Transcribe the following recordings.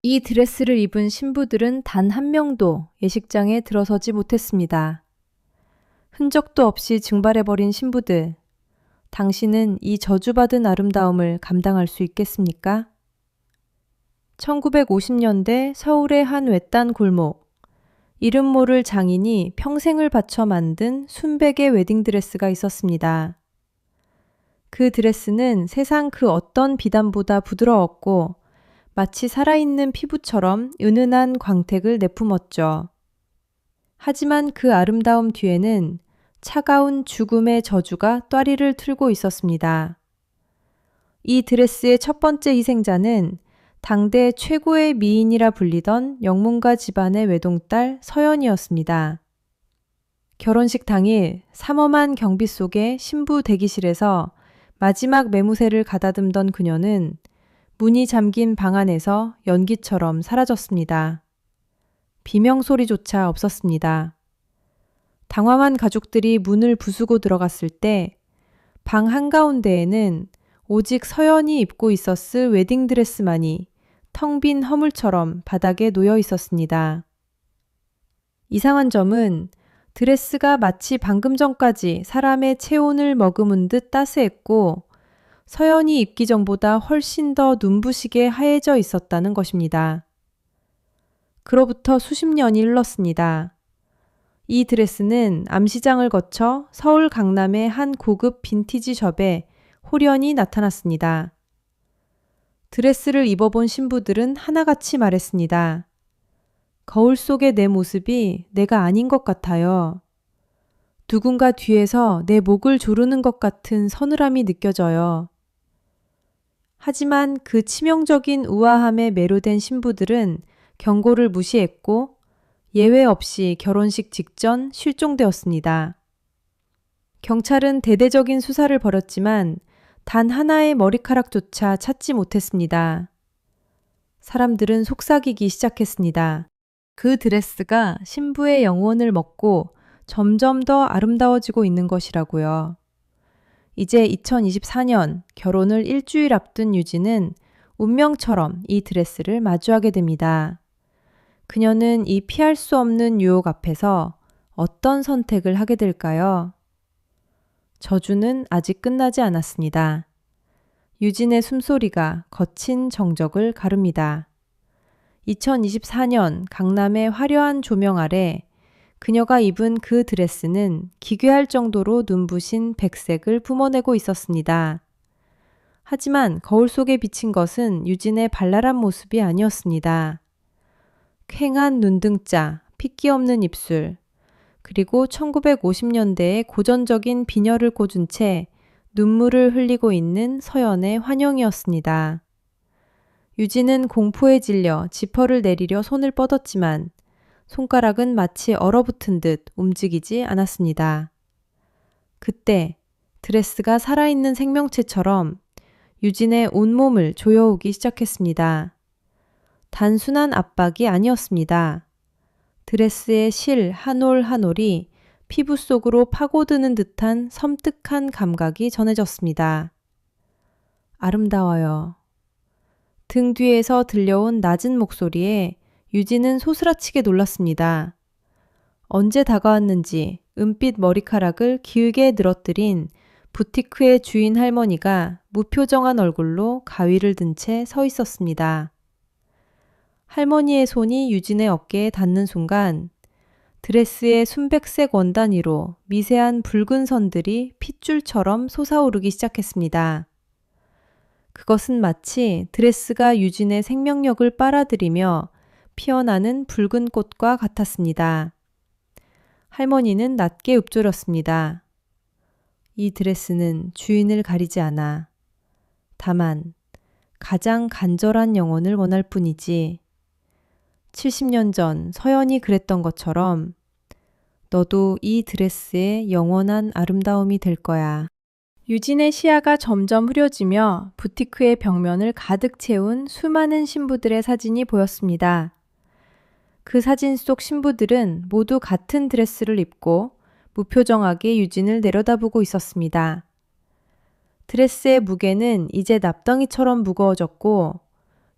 이 드레스를 입은 신부들은 단 한 명도 예식장에 들어서지 못했습니다. 흔적도 없이 증발해버린 신부들, 당신은 이 저주받은 아름다움을 감당할 수 있겠습니까? 1950년대 서울의 한 외딴 골목, 이름 모를 장인이 평생을 바쳐 만든 순백의 웨딩드레스가 있었습니다. 그 드레스는 세상 그 어떤 비단보다 부드러웠고 마치 살아있는 피부처럼 은은한 광택을 내뿜었죠. 하지만 그 아름다움 뒤에는 차가운 죽음의 저주가 또리를 틀고 있었습니다. 이 드레스의 첫 번째 희생자는 당대 최고의 미인이라 불리던 영문가 집안의 외동딸 서연이었습니다. 결혼식 당일 삼엄한 경비 속에 신부 대기실에서 마지막 매무새를 가다듬던 그녀는 문이 잠긴 방 안에서 연기처럼 사라졌습니다. 비명소리조차 없었습니다. 당황한 가족들이 문을 부수고 들어갔을 때 방 한가운데에는 오직 서연이 입고 있었을 웨딩드레스만이 텅 빈 허물처럼 바닥에 놓여 있었습니다. 이상한 점은 드레스가 마치 방금 전까지 사람의 체온을 머금은 듯 따스했고 서연이 입기 전보다 훨씬 더 눈부시게 하얘져 있었다는 것입니다. 그로부터 수십 년이 흘렀습니다. 이 드레스는 암시장을 거쳐 서울 강남의 한 고급 빈티지 숍에 홀연히 나타났습니다. 드레스를 입어본 신부들은 하나같이 말했습니다. 거울 속의 내 모습이 내가 아닌 것 같아요. 누군가 뒤에서 내 목을 조르는 것 같은 서늘함이 느껴져요. 하지만 그 치명적인 우아함에 매료된 신부들은 경고를 무시했고 예외 없이 결혼식 직전 실종되었습니다. 경찰은 대대적인 수사를 벌였지만 단 하나의 머리카락조차 찾지 못했습니다. 사람들은 속삭이기 시작했습니다. 그 드레스가 신부의 영혼을 먹고 점점 더 아름다워지고 있는 것이라고요. 이제 2024년 결혼을 일주일 앞둔 유진은 운명처럼 이 드레스를 마주하게 됩니다. 그녀는 이 피할 수 없는 유혹 앞에서 어떤 선택을 하게 될까요? 저주는 아직 끝나지 않았습니다. 유진의 숨소리가 거친 정적을 가릅니다. 2024년 강남의 화려한 조명 아래 그녀가 입은 그 드레스는 기괴할 정도로 눈부신 백색을 뿜어내고 있었습니다. 하지만 거울 속에 비친 것은 유진의 발랄한 모습이 아니었습니다. 퀭한 눈등자, 핏기 없는 입술, 그리고 1950년대의 고전적인 비녀를 꽂은 채 눈물을 흘리고 있는 서연의 환영이었습니다. 유진은 공포에 질려 지퍼를 내리려 손을 뻗었지만 손가락은 마치 얼어붙은 듯 움직이지 않았습니다. 그때 드레스가 살아있는 생명체처럼 유진의 온몸을 조여오기 시작했습니다. 단순한 압박이 아니었습니다. 드레스의 실 한 올 한 올이 피부 속으로 파고드는 듯한 섬뜩한 감각이 전해졌습니다. 아름다워요. 등 뒤에서 들려온 낮은 목소리에 유진은 소스라치게 놀랐습니다. 언제 다가왔는지 은빛 머리카락을 기울게 늘어뜨린 부티크의 주인 할머니가 무표정한 얼굴로 가위를 든 채 서 있었습니다. 할머니의 손이 유진의 어깨에 닿는 순간 드레스의 순백색 원단 위로 미세한 붉은 선들이 핏줄처럼 솟아오르기 시작했습니다. 그것은 마치 드레스가 유진의 생명력을 빨아들이며 피어나는 붉은 꽃과 같았습니다. 할머니는 낮게 읊조렸습니다. 이 드레스는 주인을 가리지 않아. 다만 가장 간절한 영혼을 원할 뿐이지. 70년 전 서연이 그랬던 것처럼 너도 이 드레스의 영원한 아름다움이 될 거야. 유진의 시야가 점점 흐려지며 부티크의 벽면을 가득 채운 수많은 신부들의 사진이 보였습니다. 그 사진 속 신부들은 모두 같은 드레스를 입고 무표정하게 유진을 내려다보고 있었습니다. 드레스의 무게는 이제 납덩이처럼 무거워졌고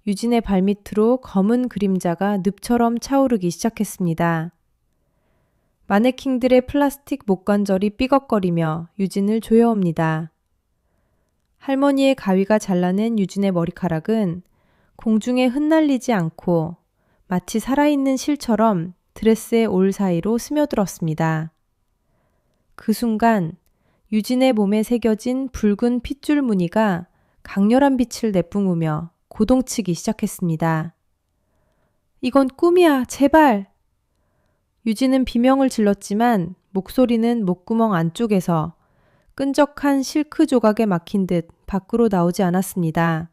유진의 발밑으로 검은 그림자가 늪처럼 차오르기 시작했습니다. 마네킹들의 플라스틱 목관절이 삐걱거리며 유진을 조여옵니다. 할머니의 가위가 잘라낸 유진의 머리카락은 공중에 흩날리지 않고 마치 살아있는 실처럼 드레스의 올 사이로 스며들었습니다. 그 순간 유진의 몸에 새겨진 붉은 핏줄 무늬가 강렬한 빛을 내뿜으며 고동치기 시작했습니다. 이건 꿈이야, 제발! 유진은 비명을 질렀지만 목소리는 목구멍 안쪽에서 끈적한 실크 조각에 막힌 듯 밖으로 나오지 않았습니다.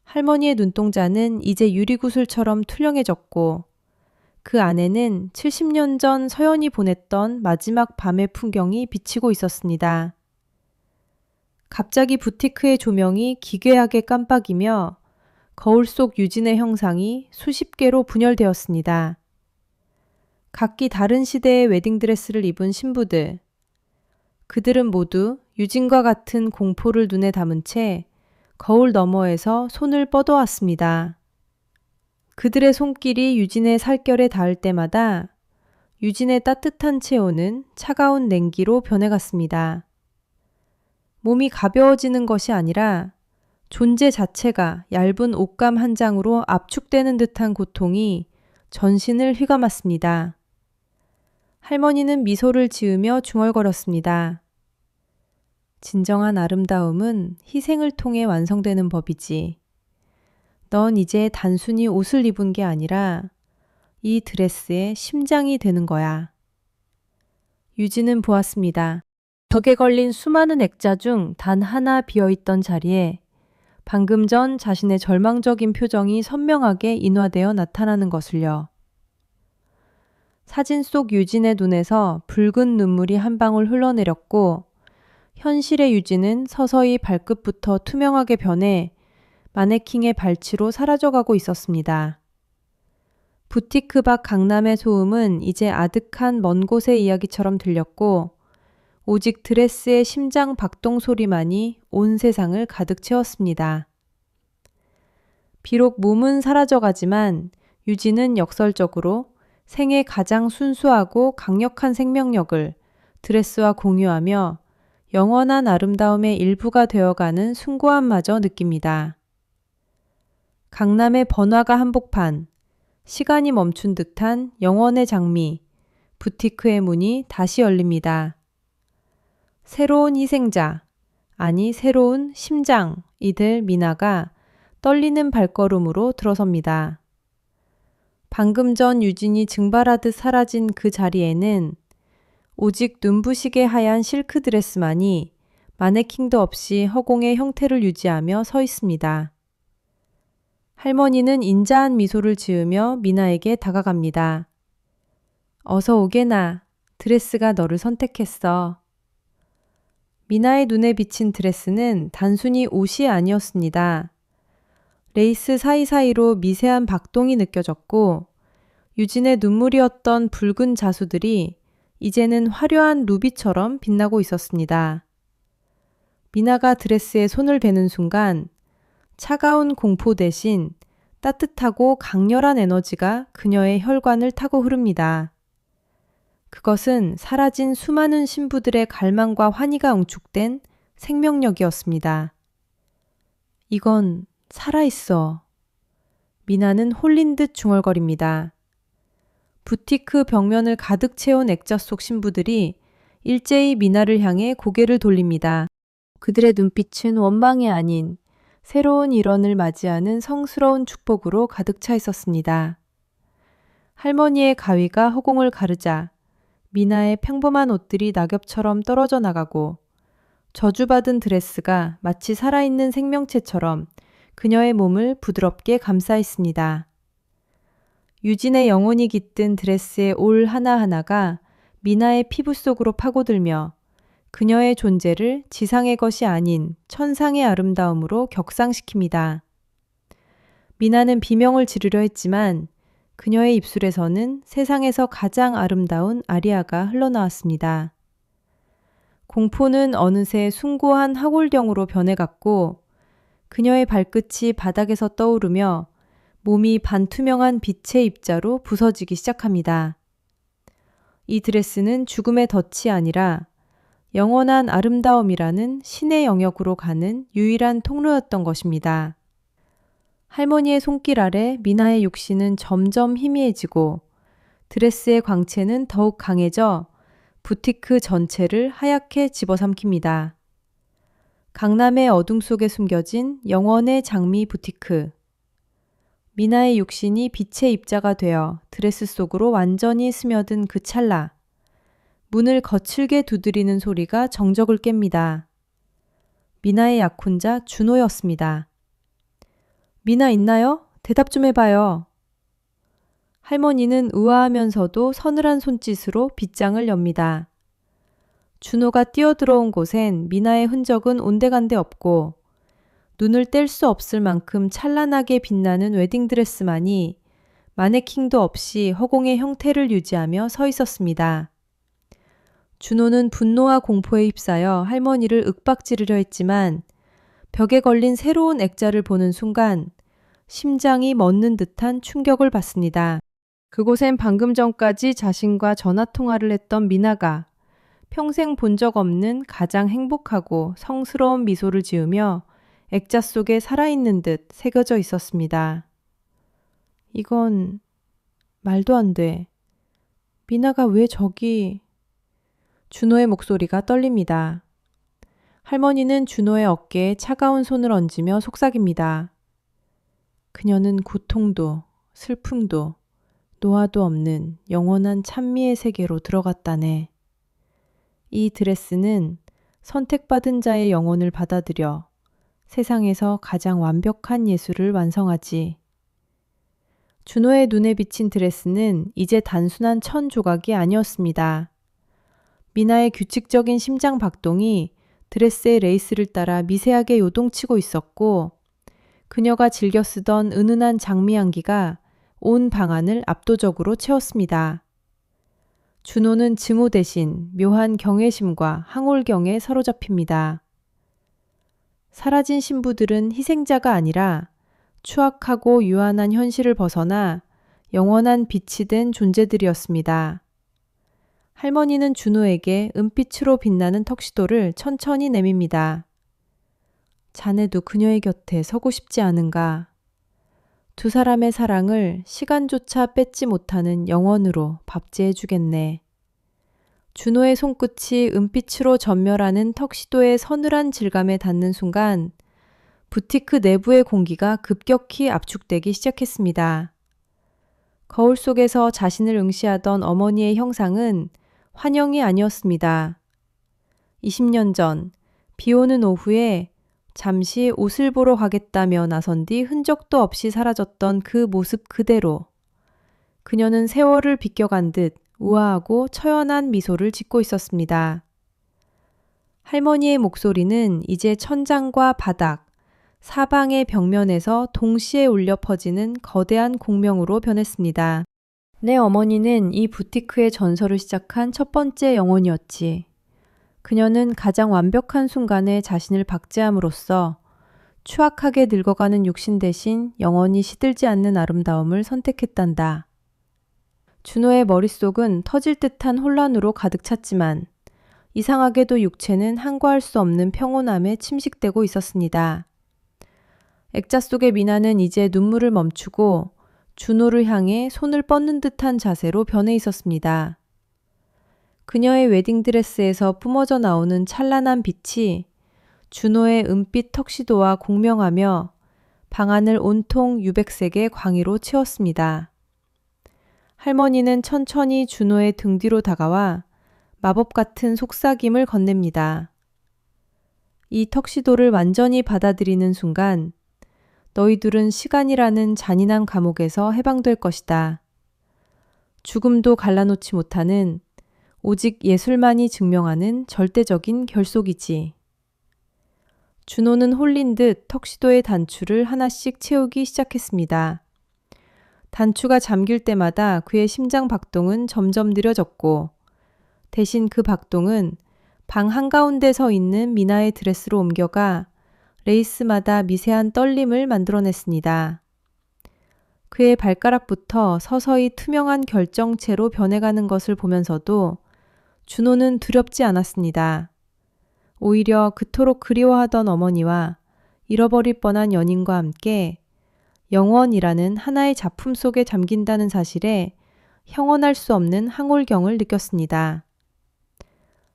할머니의 눈동자는 이제 유리구슬처럼 투명해졌고 그 안에는 70년 전 서연이 보냈던 마지막 밤의 풍경이 비치고 있었습니다. 갑자기 부티크의 조명이 기괴하게 깜빡이며 거울 속 유진의 형상이 수십 개로 분열되었습니다. 각기 다른 시대의 웨딩드레스를 입은 신부들. 그들은 모두 유진과 같은 공포를 눈에 담은 채 거울 너머에서 손을 뻗어왔습니다. 그들의 손길이 유진의 살결에 닿을 때마다 유진의 따뜻한 체온은 차가운 냉기로 변해갔습니다. 몸이 가벼워지는 것이 아니라 존재 자체가 얇은 옷감 한 장으로 압축되는 듯한 고통이 전신을 휘감았습니다. 할머니는 미소를 지으며 중얼거렸습니다. 진정한 아름다움은 희생을 통해 완성되는 법이지. 넌 이제 단순히 옷을 입은 게 아니라 이 드레스의 심장이 되는 거야. 유진은 보았습니다. 벽에 걸린 수많은 액자 중 단 하나 비어있던 자리에 방금 전 자신의 절망적인 표정이 선명하게 인화되어 나타나는 것을요. 사진 속 유진의 눈에서 붉은 눈물이 한 방울 흘러내렸고 현실의 유진은 서서히 발끝부터 투명하게 변해 마네킹의 발치로 사라져가고 있었습니다. 부티크 밖 강남의 소음은 이제 아득한 먼 곳의 이야기처럼 들렸고 오직 드레스의 심장 박동 소리만이 온 세상을 가득 채웠습니다. 비록 몸은 사라져가지만 유진은 역설적으로 생애 가장 순수하고 강력한 생명력을 드레스와 공유하며 영원한 아름다움의 일부가 되어가는 숭고함마저 느낍니다. 강남의 번화가 한복판, 시간이 멈춘 듯한 영원의 장미, 부티크의 문이 다시 열립니다. 새로운 희생자, 아니 새로운 심장이들 미나가 떨리는 발걸음으로 들어섭니다. 방금 전 유진이 증발하듯 사라진 그 자리에는 오직 눈부시게 하얀 실크 드레스만이 마네킹도 없이 허공의 형태를 유지하며 서 있습니다. 할머니는 인자한 미소를 지으며 미나에게 다가갑니다. 어서 오게나, 드레스가 너를 선택했어. 미나의 눈에 비친 드레스는 단순히 옷이 아니었습니다. 레이스 사이사이로 미세한 박동이 느껴졌고 유진의 눈물이었던 붉은 자수들이 이제는 화려한 루비처럼 빛나고 있었습니다. 미나가 드레스에 손을 대는 순간 차가운 공포 대신 따뜻하고 강렬한 에너지가 그녀의 혈관을 타고 흐릅니다. 그것은 사라진 수많은 신부들의 갈망과 환희가 응축된 생명력이었습니다. 이건 살아있어. 미나는 홀린 듯 중얼거립니다. 부티크 벽면을 가득 채운 액자 속 신부들이 일제히 미나를 향해 고개를 돌립니다. 그들의 눈빛은 원망이 아닌 새로운 일원을 맞이하는 성스러운 축복으로 가득 차 있었습니다. 할머니의 가위가 허공을 가르자 미나의 평범한 옷들이 낙엽처럼 떨어져 나가고 저주받은 드레스가 마치 살아있는 생명체처럼 그녀의 몸을 부드럽게 감싸 있습니다. 유진의 영혼이 깃든 드레스의 올 하나하나가 미나의 피부 속으로 파고들며 그녀의 존재를 지상의 것이 아닌 천상의 아름다움으로 격상시킵니다. 미나는 비명을 지르려 했지만 그녀의 입술에서는 세상에서 가장 아름다운 아리아가 흘러나왔습니다. 공포는 어느새 숭고한 하골경으로 변해갔고 그녀의 발끝이 바닥에서 떠오르며 몸이 반투명한 빛의 입자로 부서지기 시작합니다. 이 드레스는 죽음의 덫이 아니라 영원한 아름다움이라는 신의 영역으로 가는 유일한 통로였던 것입니다. 할머니의 손길 아래 미나의 육신은 점점 희미해지고 드레스의 광채는 더욱 강해져 부티크 전체를 하얗게 집어삼킵니다. 강남의 어둠 속에 숨겨진 영원의 장미 부티크. 미나의 육신이 빛의 입자가 되어 드레스 속으로 완전히 스며든 그 찰나, 문을 거칠게 두드리는 소리가 정적을 깹니다. 미나의 약혼자 준호였습니다. 미나 있나요? 대답 좀 해봐요. 할머니는 우아하면서도 서늘한 손짓으로 빗장을 엽니다. 준호가 뛰어들어온 곳엔 미나의 흔적은 온데간데 없고 눈을 뗄 수 없을 만큼 찬란하게 빛나는 웨딩드레스만이 마네킹도 없이 허공의 형태를 유지하며 서 있었습니다. 준호는 분노와 공포에 휩싸여 할머니를 윽박지르려 했지만 벽에 걸린 새로운 액자를 보는 순간 심장이 멎는 듯한 충격을 받습니다. 그곳엔 방금 전까지 자신과 전화통화를 했던 미나가 평생 본 적 없는 가장 행복하고 성스러운 미소를 지으며 액자 속에 살아있는 듯 새겨져 있었습니다. 이건 말도 안 돼. 미나가 왜 저기... 준호의 목소리가 떨립니다. 할머니는 준호의 어깨에 차가운 손을 얹으며 속삭입니다. 그녀는 고통도 슬픔도 노화도 없는 영원한 찬미의 세계로 들어갔다네. 이 드레스는 선택받은 자의 영혼을 받아들여 세상에서 가장 완벽한 예술을 완성하지. 준호의 눈에 비친 드레스는 이제 단순한 천 조각이 아니었습니다. 미나의 규칙적인 심장 박동이 드레스의 레이스를 따라 미세하게 요동치고 있었고 그녀가 즐겨 쓰던 은은한 장미 향기가 온 방안을 압도적으로 채웠습니다. 준호는 증오 대신 묘한 경외심과 항올경에 사로잡힙니다. 사라진 신부들은 희생자가 아니라 추악하고 유한한 현실을 벗어나 영원한 빛이 된 존재들이었습니다. 할머니는 준호에게 은빛으로 빛나는 턱시도를 천천히 내밉니다. 자네도 그녀의 곁에 서고 싶지 않은가? 두 사람의 사랑을 시간조차 뺏지 못하는 영원으로 밥제해주겠네. 준호의 손끝이 은빛으로 전멸하는 턱시도의 서늘한 질감에 닿는 순간 부티크 내부의 공기가 급격히 압축되기 시작했습니다. 거울 속에서 자신을 응시하던 어머니의 형상은 환영이 아니었습니다. 20년 전 비 오는 오후에 잠시 옷을 보러 가겠다며 나선 뒤 흔적도 없이 사라졌던 그 모습 그대로 그녀는 세월을 비껴간 듯 우아하고 처연한 미소를 짓고 있었습니다. 할머니의 목소리는 이제 천장과 바닥, 사방의 벽면에서 동시에 울려 퍼지는 거대한 공명으로 변했습니다. 내 어머니는 이 부티크의 전설을 시작한 첫 번째 영혼이었지. 그녀는 가장 완벽한 순간에 자신을 박제함으로써 추악하게 늙어가는 육신 대신 영원히 시들지 않는 아름다움을 선택했단다. 준호의 머릿속은 터질 듯한 혼란으로 가득 찼지만 이상하게도 육체는 항거할 수 없는 평온함에 침식되고 있었습니다. 액자 속의 미나는 이제 눈물을 멈추고 준호를 향해 손을 뻗는 듯한 자세로 변해 있었습니다. 그녀의 웨딩드레스에서 뿜어져 나오는 찬란한 빛이 준호의 은빛 턱시도와 공명하며 방안을 온통 유백색의 광의로 채웠습니다. 할머니는 천천히 준호의 등 뒤로 다가와 마법 같은 속삭임을 건넵니다. 이 턱시도를 완전히 받아들이는 순간 너희들은 시간이라는 잔인한 감옥에서 해방될 것이다. 죽음도 갈라놓지 못하는 오직 예술만이 증명하는 절대적인 결속이지. 준호는 홀린 듯 턱시도의 단추를 하나씩 채우기 시작했습니다. 단추가 잠길 때마다 그의 심장 박동은 점점 느려졌고 대신 그 박동은 방 한가운데 서 있는 미나의 드레스로 옮겨가 레이스마다 미세한 떨림을 만들어냈습니다. 그의 발가락부터 서서히 투명한 결정체로 변해가는 것을 보면서도 준호는 두렵지 않았습니다. 오히려 그토록 그리워하던 어머니와 잃어버릴 뻔한 연인과 함께 영원이라는 하나의 작품 속에 잠긴다는 사실에 형언할 수 없는 항홀경을 느꼈습니다.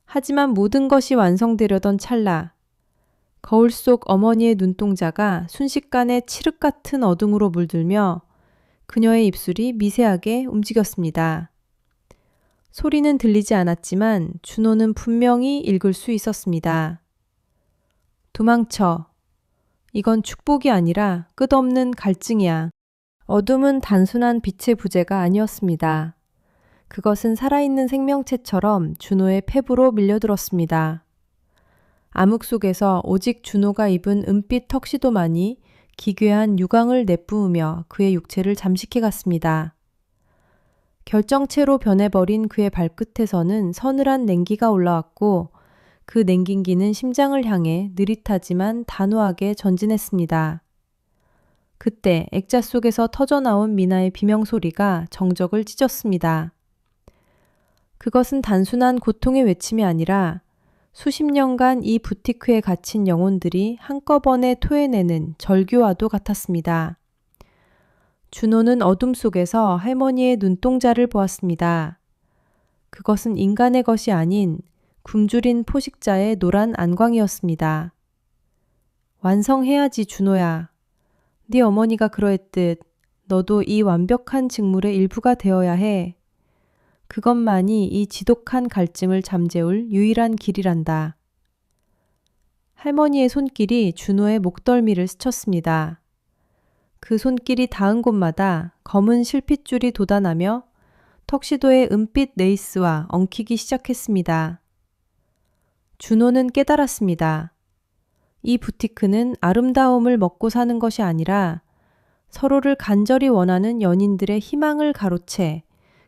하지만 모든 것이 완성되려던 찰나, 거울 속 어머니의 눈동자가 순식간에 칠흑 같은 어둠으로 물들며 그녀의 입술이 미세하게 움직였습니다. 소리는 들리지 않았지만 준호는 분명히 읽을 수 있었습니다. 도망쳐. 이건 축복이 아니라 끝없는 갈증이야. 어둠은 단순한 빛의 부재가 아니었습니다. 그것은 살아있는 생명체처럼 준호의 폐부로 밀려들었습니다. 암흑 속에서 오직 준호가 입은 은빛 턱시도만이 기괴한 유광을 내뿜으며 그의 육체를 잠식해 갔습니다. 결정체로 변해버린 그의 발끝에서는 서늘한 냉기가 올라왔고 그 냉긴기는 심장을 향해 느릿하지만 단호하게 전진했습니다. 그때 액자 속에서 터져나온 미나의 비명소리가 정적을 찢었습니다. 그것은 단순한 고통의 외침이 아니라 수십 년간 이 부티크에 갇힌 영혼들이 한꺼번에 토해내는 절규와도 같았습니다. 준호는 어둠 속에서 할머니의 눈동자를 보았습니다. 그것은 인간의 것이 아닌 굶주린 포식자의 노란 안광이었습니다. 완성해야지 준호야. 네 어머니가 그러했듯 너도 이 완벽한 직물의 일부가 되어야 해. 그것만이 이 지독한 갈증을 잠재울 유일한 길이란다. 할머니의 손길이 준호의 목덜미를 스쳤습니다. 그 손길이 닿은 곳마다 검은 실핏줄이 돋아나며 턱시도의 은빛 레이스와 엉키기 시작했습니다. 준호는 깨달았습니다. 이 부티크는 아름다움을 먹고 사는 것이 아니라 서로를 간절히 원하는 연인들의 희망을 가로채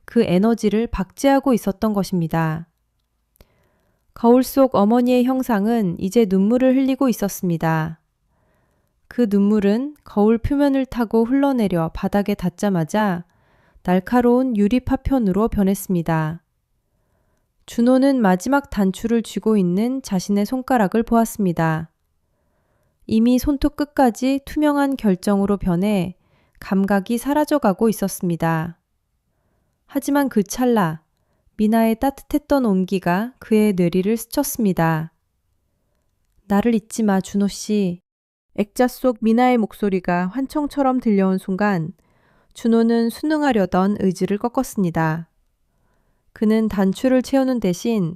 그 에너지를 박제하고 있었던 것입니다. 거울 속 어머니의 형상은 이제 눈물을 흘리고 있었습니다. 그 눈물은 거울 표면을 타고 흘러내려 바닥에 닿자마자 날카로운 유리 파편으로 변했습니다. 준호는 마지막 단추를 쥐고 있는 자신의 손가락을 보았습니다. 이미 손톱 끝까지 투명한 결정으로 변해 감각이 사라져가고 있었습니다. 하지만 그 찰나 미나의 따뜻했던 온기가 그의 뇌리를 스쳤습니다. 나를 잊지 마, 준호 씨. 액자 속 미나의 목소리가 환청처럼 들려온 순간 준호는 순응하려던 의지를 꺾었습니다. 그는 단추를 채우는 대신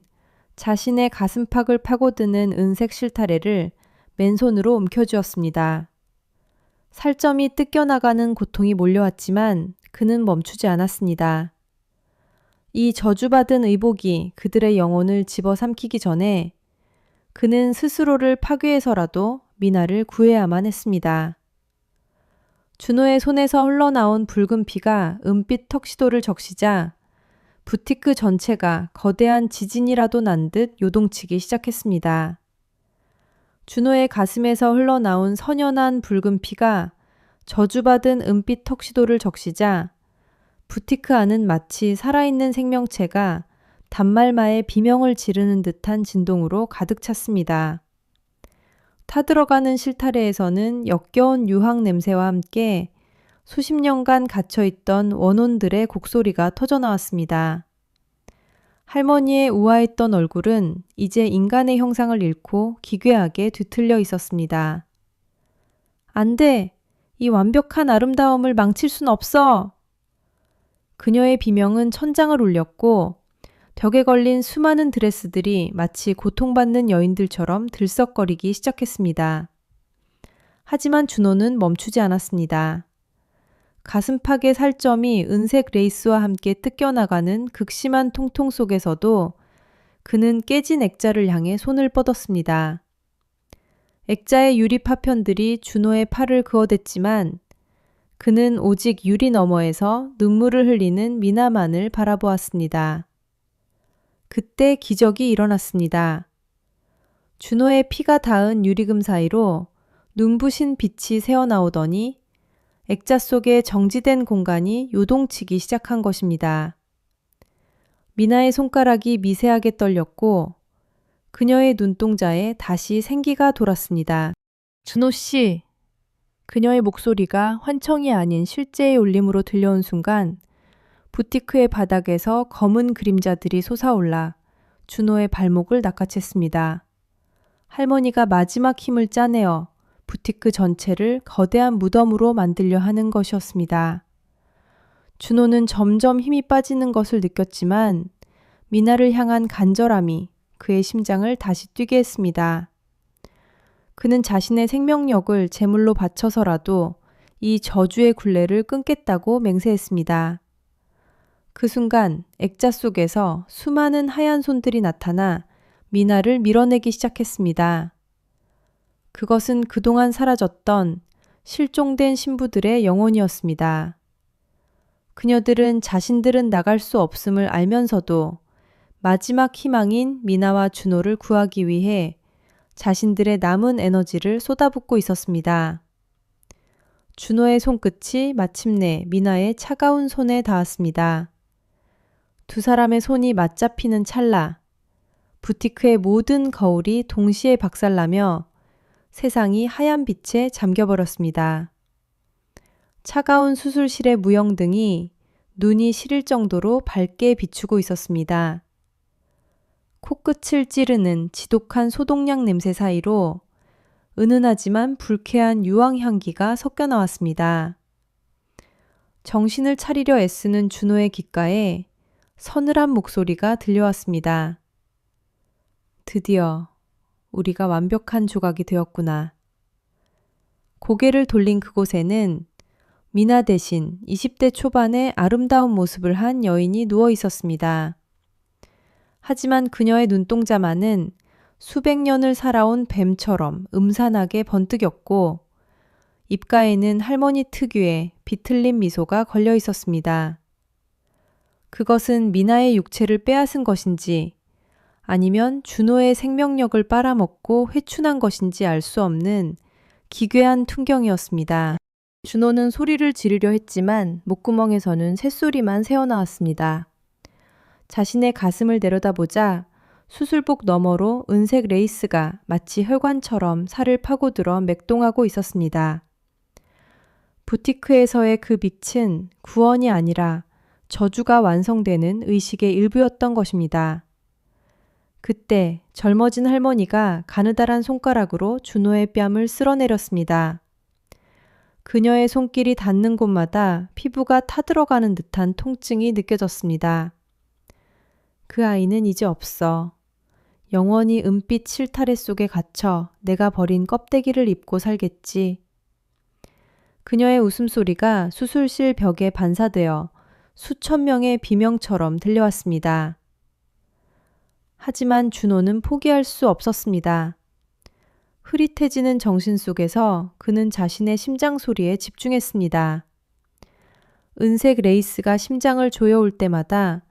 자신의 가슴팍을 파고드는 은색 실타래를 맨손으로 움켜쥐었습니다. 살점이 뜯겨나가는 고통이 몰려왔지만 그는 멈추지 않았습니다. 이 저주받은 의복이 그들의 영혼을 집어삼키기 전에 그는 스스로를 파괴해서라도 미나를 구해야만 했습니다. 준호의 손에서 흘러나온 붉은 피가 은빛 턱시도를 적시자 부티크 전체가 거대한 지진이라도 난 듯 요동치기 시작했습니다. 준호의 가슴에서 흘러나온 선연한 붉은 피가 저주받은 은빛 턱시도를 적시자 부티크 안은 마치 살아있는 생명체가 단말마의 비명을 지르는 듯한 진동으로 가득 찼습니다. 타들어가는 실타래에서는 역겨운 유황 냄새와 함께 수십 년간 갇혀있던 원혼들의 곡소리가 터져나왔습니다. 할머니의 우아했던 얼굴은 이제 인간의 형상을 잃고 기괴하게 뒤틀려 있었습니다. 안 돼! 이 완벽한 아름다움을 망칠 순 없어! 그녀의 비명은 천장을 울렸고 벽에 걸린 수많은 드레스들이 마치 고통받는 여인들처럼 들썩거리기 시작했습니다. 하지만 준호는 멈추지 않았습니다. 가슴팍의 살점이 은색 레이스와 함께 뜯겨나가는 극심한 통통 속에서도 그는 깨진 액자를 향해 손을 뻗었습니다. 액자의 유리 파편들이 준호의 팔을 그어댔지만 그는 오직 유리 너머에서 눈물을 흘리는 미나만을 바라보았습니다. 그때 기적이 일어났습니다. 준호의 피가 닿은 유리금 사이로 눈부신 빛이 새어나오더니 액자 속의 정지된 공간이 요동치기 시작한 것입니다. 미나의 손가락이 미세하게 떨렸고 그녀의 눈동자에 다시 생기가 돌았습니다. 준호 씨! 그녀의 목소리가 환청이 아닌 실제의 울림으로 들려온 순간 부티크의 바닥에서 검은 그림자들이 솟아올라 준호의 발목을 낚아챘습니다. 할머니가 마지막 힘을 짜내어 부티크 전체를 거대한 무덤으로 만들려 하는 것이었습니다. 준호는 점점 힘이 빠지는 것을 느꼈지만 미나를 향한 간절함이 그의 심장을 다시 뛰게 했습니다. 그는 자신의 생명력을 제물로 바쳐서라도 이 저주의 굴레를 끊겠다고 맹세했습니다. 그 순간 액자 속에서 수많은 하얀 손들이 나타나 미나를 밀어내기 시작했습니다. 그것은 그동안 사라졌던 실종된 신부들의 영혼이었습니다. 그녀들은 자신들은 나갈 수 없음을 알면서도 마지막 희망인 미나와 준호를 구하기 위해 자신들의 남은 에너지를 쏟아붓고 있었습니다. 준호의 손끝이 마침내 미나의 차가운 손에 닿았습니다. 두 사람의 손이 맞잡히는 찰나 부티크의 모든 거울이 동시에 박살나며 세상이 하얀 빛에 잠겨버렸습니다. 차가운 수술실의 무영등이 눈이 시릴 정도로 밝게 비추고 있었습니다. 코끝을 찌르는 지독한 소독약 냄새 사이로 은은하지만 불쾌한 유황 향기가 섞여 나왔습니다. 정신을 차리려 애쓰는 준호의 귓가에 서늘한 목소리가 들려왔습니다. 드디어 우리가 완벽한 조각이 되었구나. 고개를 돌린 그곳에는 미나 대신 20대 초반의 아름다운 모습을 한 여인이 누워 있었습니다. 하지만 그녀의 눈동자만은 수백 년을 살아온 뱀처럼 음산하게 번뜩였고 입가에는 할머니 특유의 비틀린 미소가 걸려 있었습니다. 그것은 미나의 육체를 빼앗은 것인지 아니면 준호의 생명력을 빨아먹고 회춘한 것인지 알 수 없는 기괴한 풍경이었습니다. 준호는 소리를 지르려 했지만 목구멍에서는 쇳소리만 새어나왔습니다. 자신의 가슴을 내려다보자 수술복 너머로 은색 레이스가 마치 혈관처럼 살을 파고들어 맥동하고 있었습니다. 부티크에서의 그 빛은 구원이 아니라 저주가 완성되는 의식의 일부였던 것입니다. 그때 젊어진 할머니가 가느다란 손가락으로 준호의 뺨을 쓸어내렸습니다. 그녀의 손길이 닿는 곳마다 피부가 타들어가는 듯한 통증이 느껴졌습니다. 그 아이는 이제 없어. 영원히 은빛 실타래 속에 갇혀 내가 버린 껍데기를 입고 살겠지. 그녀의 웃음소리가 수술실 벽에 반사되어 수천 명의 비명처럼 들려왔습니다. 하지만 준호는 포기할 수 없었습니다. 흐릿해지는 정신 속에서 그는 자신의 심장 소리에 집중했습니다. 은색 레이스가 심장을 조여올 때마다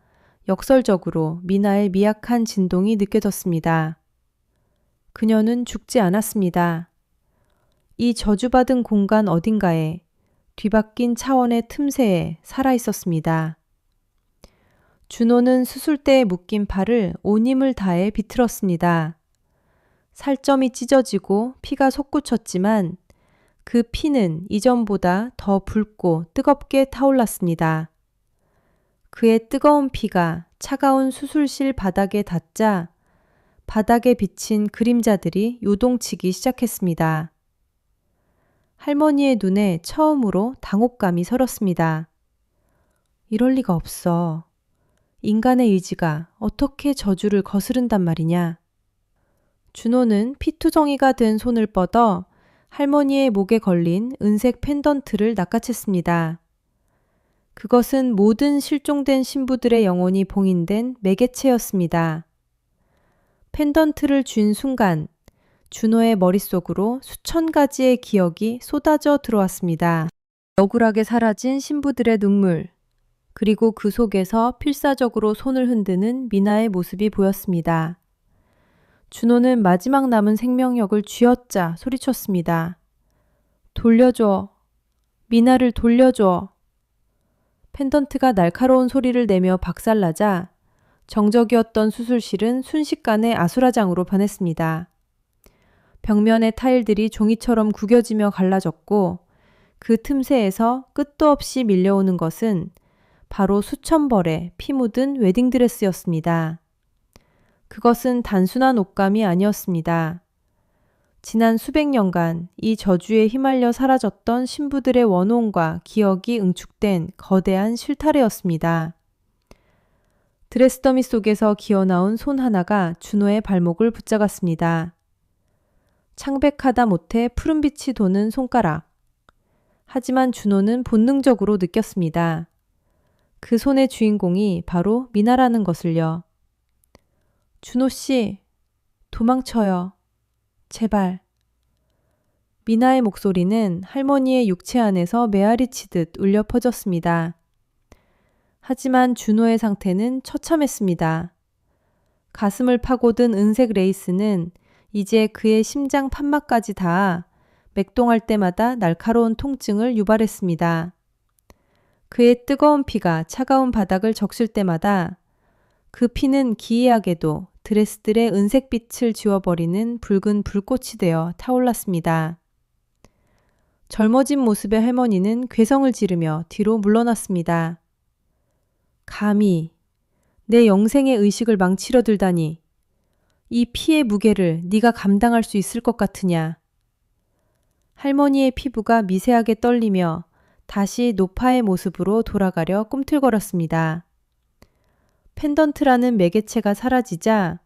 역설적으로 미나의 미약한 진동이 느껴졌습니다. 그녀는 죽지 않았습니다. 이 저주받은 공간 어딘가에 뒤바뀐 차원의 틈새에 살아있었습니다. 준호는 수술대에 묶인 팔을 온 힘을 다해 비틀었습니다. 살점이 찢어지고 피가 솟구쳤지만 그 피는 이전보다 더 붉고 뜨겁게 타올랐습니다. 그의 뜨거운 피가 차가운 수술실 바닥에 닿자 바닥에 비친 그림자들이 요동치기 시작했습니다. 할머니의 눈에 처음으로 당혹감이 서렸습니다. 이럴 리가 없어. 인간의 의지가 어떻게 저주를 거스른단 말이냐. 준호는 피투성이가 된 손을 뻗어 할머니의 목에 걸린 은색 펜던트를 낚아챘습니다. 그것은 모든 실종된 신부들의 영혼이 봉인된 매개체였습니다. 펜던트를 쥔 순간 준호의 머릿속으로 수천 가지의 기억이 쏟아져 들어왔습니다. 억울하게 사라진 신부들의 눈물, 그리고 그 속에서 필사적으로 손을 흔드는 미나의 모습이 보였습니다. 준호는 마지막 남은 생명력을 쥐어짜 소리쳤습니다. 돌려줘. 미나를 돌려줘. 펜던트가 날카로운 소리를 내며 박살나자 정적이었던 수술실은 순식간에 아수라장으로 변했습니다. 벽면의 타일들이 종이처럼 구겨지며 갈라졌고 그 틈새에서 끝도 없이 밀려오는 것은 바로 수천 벌의 피 묻은 웨딩드레스였습니다. 그것은 단순한 옷감이 아니었습니다. 지난 수백 년간 이 저주에 휘말려 사라졌던 신부들의 원혼과 기억이 응축된 거대한 실타래였습니다. 드레스 더미 속에서 기어나온 손 하나가 준호의 발목을 붙잡았습니다. 창백하다 못해 푸른빛이 도는 손가락. 하지만 준호는 본능적으로 느꼈습니다. 그 손의 주인공이 바로 미나라는 것을요. 준호 씨, 도망쳐요. 제발. 미나의 목소리는 할머니의 육체 안에서 메아리 치듯 울려 퍼졌습니다. 하지만 준호의 상태는 처참했습니다. 가슴을 파고든 은색 레이스는 이제 그의 심장 판막까지 닿아 맥동할 때마다 날카로운 통증을 유발했습니다. 그의 뜨거운 피가 차가운 바닥을 적실 때마다 그 피는 기이하게도 드레스들의 은색빛을 지워버리는 붉은 불꽃이 되어 타올랐습니다. 젊어진 모습의 할머니는 괴성을 지르며 뒤로 물러났습니다. 감히 내 영생의 의식을 망치려 들다니 이 피의 무게를 네가 감당할 수 있을 것 같으냐. 할머니의 피부가 미세하게 떨리며 다시 노파의 모습으로 돌아가려 꿈틀거렸습니다. 펜던트라는 매개체가 사라지자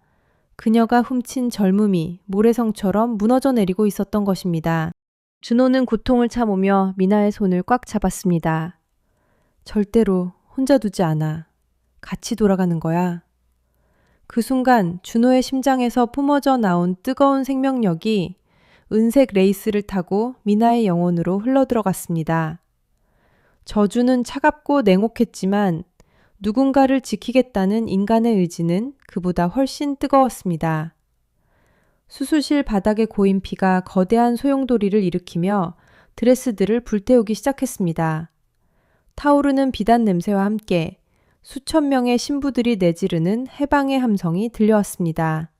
그녀가 훔친 젊음이 모래성처럼 무너져 내리고 있었던 것입니다. 준호는 고통을 참으며 미나의 손을 꽉 잡았습니다. 절대로 혼자 두지 않아. 같이 돌아가는 거야. 그 순간 준호의 심장에서 뿜어져 나온 뜨거운 생명력이 은색 레이스를 타고 미나의 영혼으로 흘러들어갔습니다. 저주는 차갑고 냉혹했지만 누군가를 지키겠다는 인간의 의지는 그보다 훨씬 뜨거웠습니다. 수술실 바닥에 고인 피가 거대한 소용돌이를 일으키며 드레스들을 불태우기 시작했습니다. 타오르는 비단 냄새와 함께 수천 명의 신부들이 내지르는 해방의 함성이 들려왔습니다.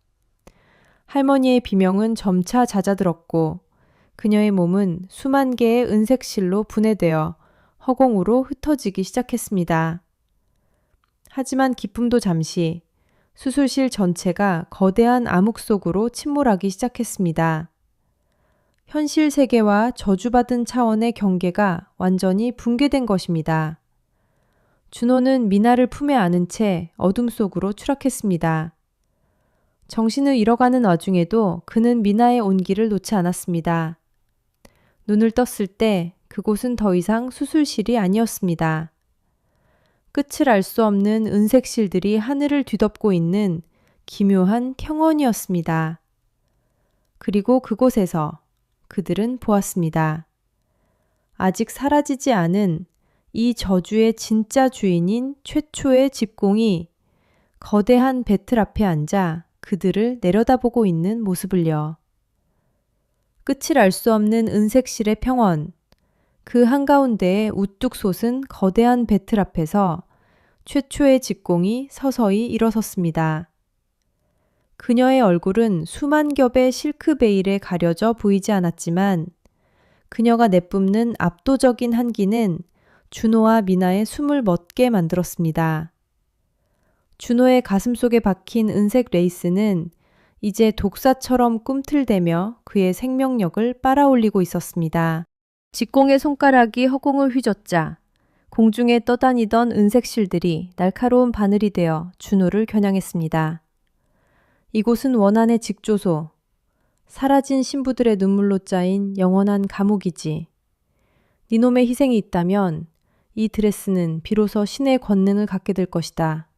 할머니의 비명은 점차 잦아들었고 그녀의 몸은 수만 개의 은색 실로 분해되어 허공으로 흩어지기 시작했습니다. 하지만 기쁨도 잠시 수술실 전체가 거대한 암흑 속으로 침몰하기 시작했습니다. 현실 세계와 저주받은 차원의 경계가 완전히 붕괴된 것입니다. 준호는 미나를 품에 안은 채 어둠 속으로 추락했습니다. 정신을 잃어가는 와중에도 그는 미나의 온기를 놓지 않았습니다. 눈을 떴을 때 그곳은 더 이상 수술실이 아니었습니다. 끝을 알 수 없는 은색 실들이 하늘을 뒤덮고 있는 기묘한 평원이었습니다. 그리고 그곳에서 그들은 보았습니다. 아직 사라지지 않은 이 저주의 진짜 주인인 최초의 집공이 거대한 배틀 앞에 앉아 그들을 내려다보고 있는 모습을요. 끝을 알 수 없는 은색실의 평원, 그 한가운데에 우뚝 솟은 거대한 배틀 앞에서 최초의 직공이 서서히 일어섰습니다. 그녀의 얼굴은 수만 겹의 실크 베일에 가려져 보이지 않았지만 그녀가 내뿜는 압도적인 한기는 준호와 미나의 숨을 멎게 만들었습니다. 준호의 가슴 속에 박힌 은색 레이스는 이제 독사처럼 꿈틀대며 그의 생명력을 빨아올리고 있었습니다. 직공의 손가락이 허공을 휘젓자 공중에 떠다니던 은색 실들이 날카로운 바늘이 되어 준호를 겨냥했습니다. 이곳은 원한의 직조소, 사라진 신부들의 눈물로 짜인 영원한 감옥이지. 니놈의 희생이 있다면 이 드레스는 비로소 신의 권능을 갖게 될 것이다.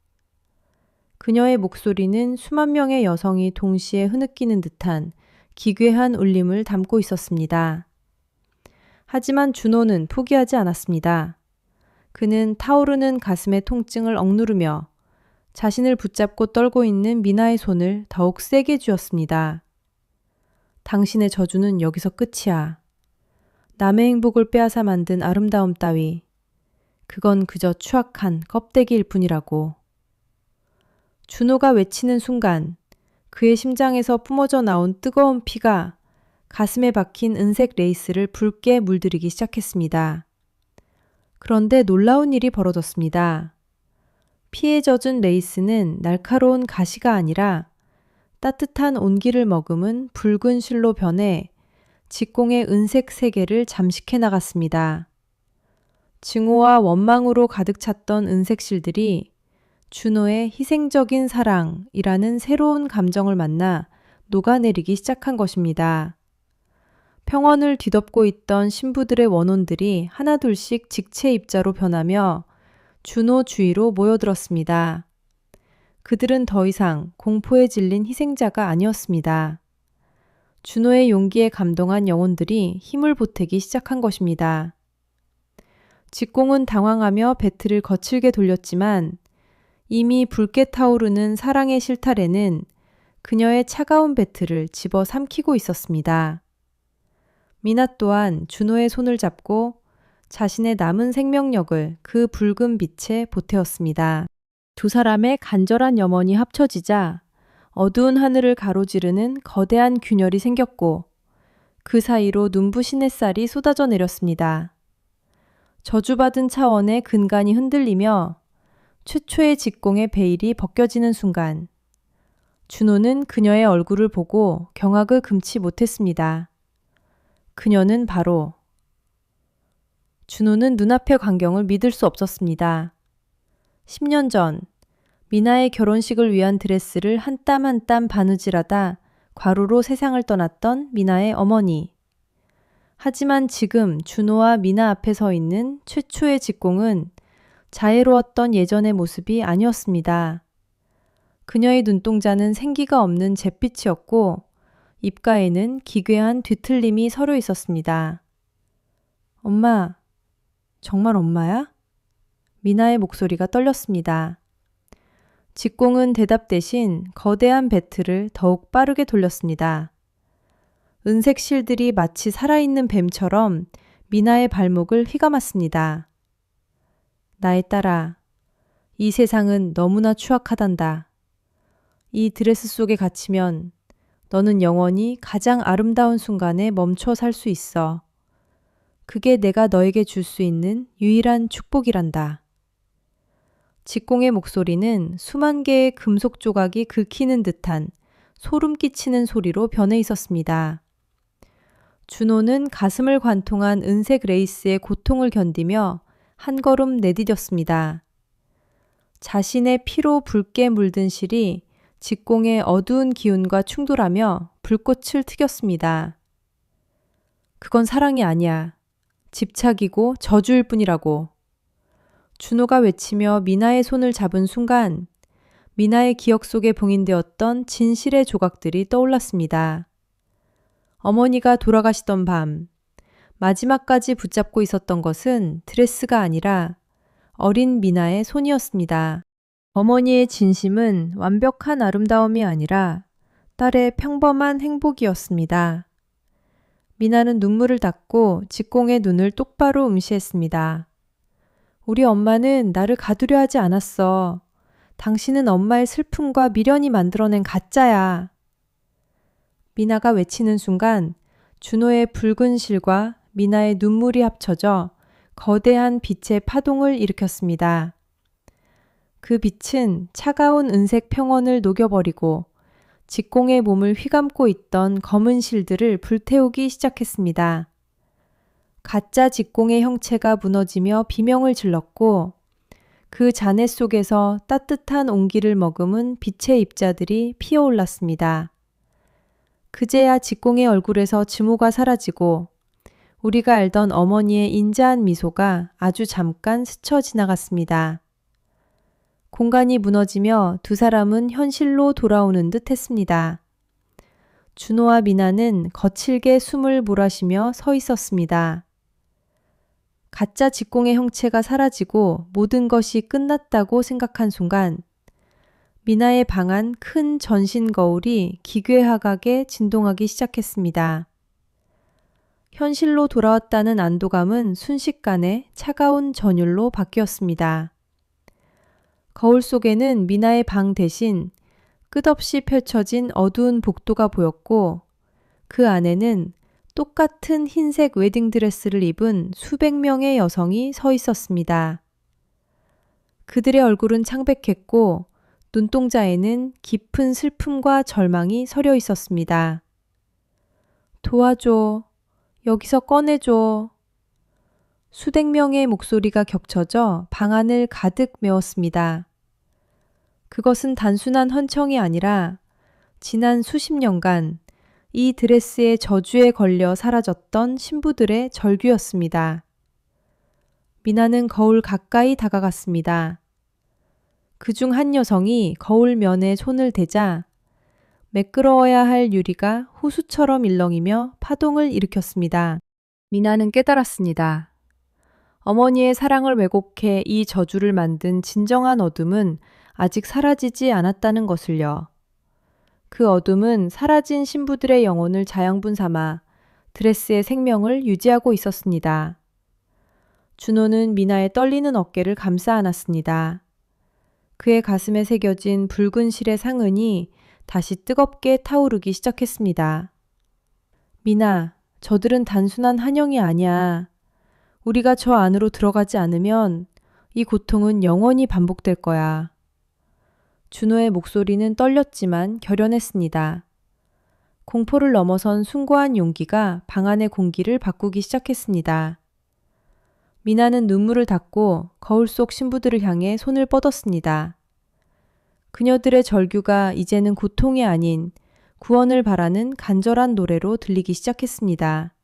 그녀의 목소리는 수만 명의 여성이 동시에 흐느끼는 듯한 기괴한 울림을 담고 있었습니다. 하지만 준호는 포기하지 않았습니다. 그는 타오르는 가슴의 통증을 억누르며 자신을 붙잡고 떨고 있는 미나의 손을 더욱 세게 쥐었습니다. 당신의 저주는 여기서 끝이야. 남의 행복을 빼앗아 만든 아름다움 따위, 그건 그저 추악한 껍데기일 뿐이라고. 준호가 외치는 순간 그의 심장에서 뿜어져 나온 뜨거운 피가 가슴에 박힌 은색 레이스를 붉게 물들이기 시작했습니다. 그런데 놀라운 일이 벌어졌습니다. 피에 젖은 레이스는 날카로운 가시가 아니라 따뜻한 온기를 머금은 붉은 실로 변해 직공의 은색 세계를 잠식해 나갔습니다. 증오와 원망으로 가득 찼던 은색 실들이 준호의 희생적인 사랑이라는 새로운 감정을 만나 녹아내리기 시작한 것입니다. 평원을 뒤덮고 있던 신부들의 원혼들이 하나둘씩 직체 입자로 변하며 준호 주위로 모여들었습니다. 그들은 더 이상 공포에 질린 희생자가 아니었습니다. 준호의 용기에 감동한 영혼들이 힘을 보태기 시작한 것입니다. 직공은 당황하며 배틀을 거칠게 돌렸지만 이미 붉게 타오르는 사랑의 실타래는 그녀의 차가운 배틀을 집어 삼키고 있었습니다. 미나 또한 준호의 손을 잡고 자신의 남은 생명력을 그 붉은 빛에 보태었습니다. 두 사람의 간절한 염원이 합쳐지자 어두운 하늘을 가로지르는 거대한 균열이 생겼고 그 사이로 눈부신 햇살이 쏟아져 내렸습니다. 저주받은 차원의 근간이 흔들리며 최초의 직공의 베일이 벗겨지는 순간 준호는 그녀의 얼굴을 보고 경악을 금치 못했습니다. 그녀는 바로 준호는 눈앞의 광경을 믿을 수 없었습니다. 10년 전 미나의 결혼식을 위한 드레스를 한 땀 한 땀 바느질하다 과로로 세상을 떠났던 미나의 어머니. 하지만 지금 준호와 미나 앞에 서 있는 최초의 직공은 자애로웠던 예전의 모습이 아니었습니다. 그녀의 눈동자는 생기가 없는 잿빛이었고 입가에는 기괴한 뒤틀림이 서려 있었습니다. 엄마, 정말 엄마야? 미나의 목소리가 떨렸습니다. 직공은 대답 대신 거대한 배틀을 더욱 빠르게 돌렸습니다. 은색 실들이 마치 살아있는 뱀처럼 미나의 발목을 휘감았습니다. 나의 딸아, 이 세상은 너무나 추악하단다. 이 드레스 속에 갇히면 너는 영원히 가장 아름다운 순간에 멈춰 살 수 있어. 그게 내가 너에게 줄 수 있는 유일한 축복이란다. 직공의 목소리는 수만 개의 금속 조각이 긁히는 듯한 소름 끼치는 소리로 변해 있었습니다. 준호는 가슴을 관통한 은색 레이스의 고통을 견디며 한 걸음 내디뎠습니다. 자신의 피로 붉게 물든 실이 직공의 어두운 기운과 충돌하며 불꽃을 튀겼습니다. 그건 사랑이 아니야. 집착이고 저주일 뿐이라고. 준호가 외치며 미나의 손을 잡은 순간 미나의 기억 속에 봉인되었던 진실의 조각들이 떠올랐습니다. 어머니가 돌아가시던 밤, 마지막까지 붙잡고 있었던 것은 드레스가 아니라 어린 미나의 손이었습니다. 어머니의 진심은 완벽한 아름다움이 아니라 딸의 평범한 행복이었습니다. 미나는 눈물을 닦고 직공의 눈을 똑바로 응시했습니다. 우리 엄마는 나를 가두려 하지 않았어. 당신은 엄마의 슬픔과 미련이 만들어낸 가짜야. 미나가 외치는 순간 준호의 붉은 실과 미나의 눈물이 합쳐져 거대한 빛의 파동을 일으켰습니다. 그 빛은 차가운 은색 평원을 녹여버리고 직공의 몸을 휘감고 있던 검은 실들을 불태우기 시작했습니다. 가짜 직공의 형체가 무너지며 비명을 질렀고 그 잔해 속에서 따뜻한 온기를 머금은 빛의 입자들이 피어올랐습니다. 그제야 직공의 얼굴에서 증오가 사라지고 우리가 알던 어머니의 인자한 미소가 아주 잠깐 스쳐 지나갔습니다. 공간이 무너지며 두 사람은 현실로 돌아오는 듯 했습니다. 준호와 미나는 거칠게 숨을 몰아쉬며 서 있었습니다. 가짜 직공의 형체가 사라지고 모든 것이 끝났다고 생각한 순간 미나의 방안 큰 전신 거울이 기괴하게 진동하기 시작했습니다. 현실로 돌아왔다는 안도감은 순식간에 차가운 전율로 바뀌었습니다. 거울 속에는 미나의 방 대신 끝없이 펼쳐진 어두운 복도가 보였고 그 안에는 똑같은 흰색 웨딩드레스를 입은 수백 명의 여성이 서 있었습니다. 그들의 얼굴은 창백했고 눈동자에는 깊은 슬픔과 절망이 서려 있었습니다. 도와줘. 여기서 꺼내줘. 수백 명의 목소리가 겹쳐져 방 안을 가득 메웠습니다. 그것은 단순한 헌청이 아니라 지난 수십 년간 이 드레스의 저주에 걸려 사라졌던 신부들의 절규였습니다. 미나는 거울 가까이 다가갔습니다. 그중 한 여성이 거울 면에 손을 대자 매끄러워야 할 유리가 호수처럼 일렁이며 파동을 일으켰습니다. 미나는 깨달았습니다. 어머니의 사랑을 왜곡해 이 저주를 만든 진정한 어둠은 아직 사라지지 않았다는 것을요. 그 어둠은 사라진 신부들의 영혼을 자양분 삼아 드레스의 생명을 유지하고 있었습니다. 준호는 미나의 떨리는 어깨를 감싸 안았습니다. 그의 가슴에 새겨진 붉은 실의 상흔이 다시 뜨겁게 타오르기 시작했습니다. 미나, 저들은 단순한 한영이 아니야. 우리가 저 안으로 들어가지 않으면 이 고통은 영원히 반복될 거야. 준호의 목소리는 떨렸지만 결연했습니다. 공포를 넘어선 숭고한 용기가 방 안의 공기를 바꾸기 시작했습니다. 미나는 눈물을 닦고 거울 속 신부들을 향해 손을 뻗었습니다. 그녀들의 절규가 이제는 고통이 아닌 구원을 바라는 간절한 노래로 들리기 시작했습니다.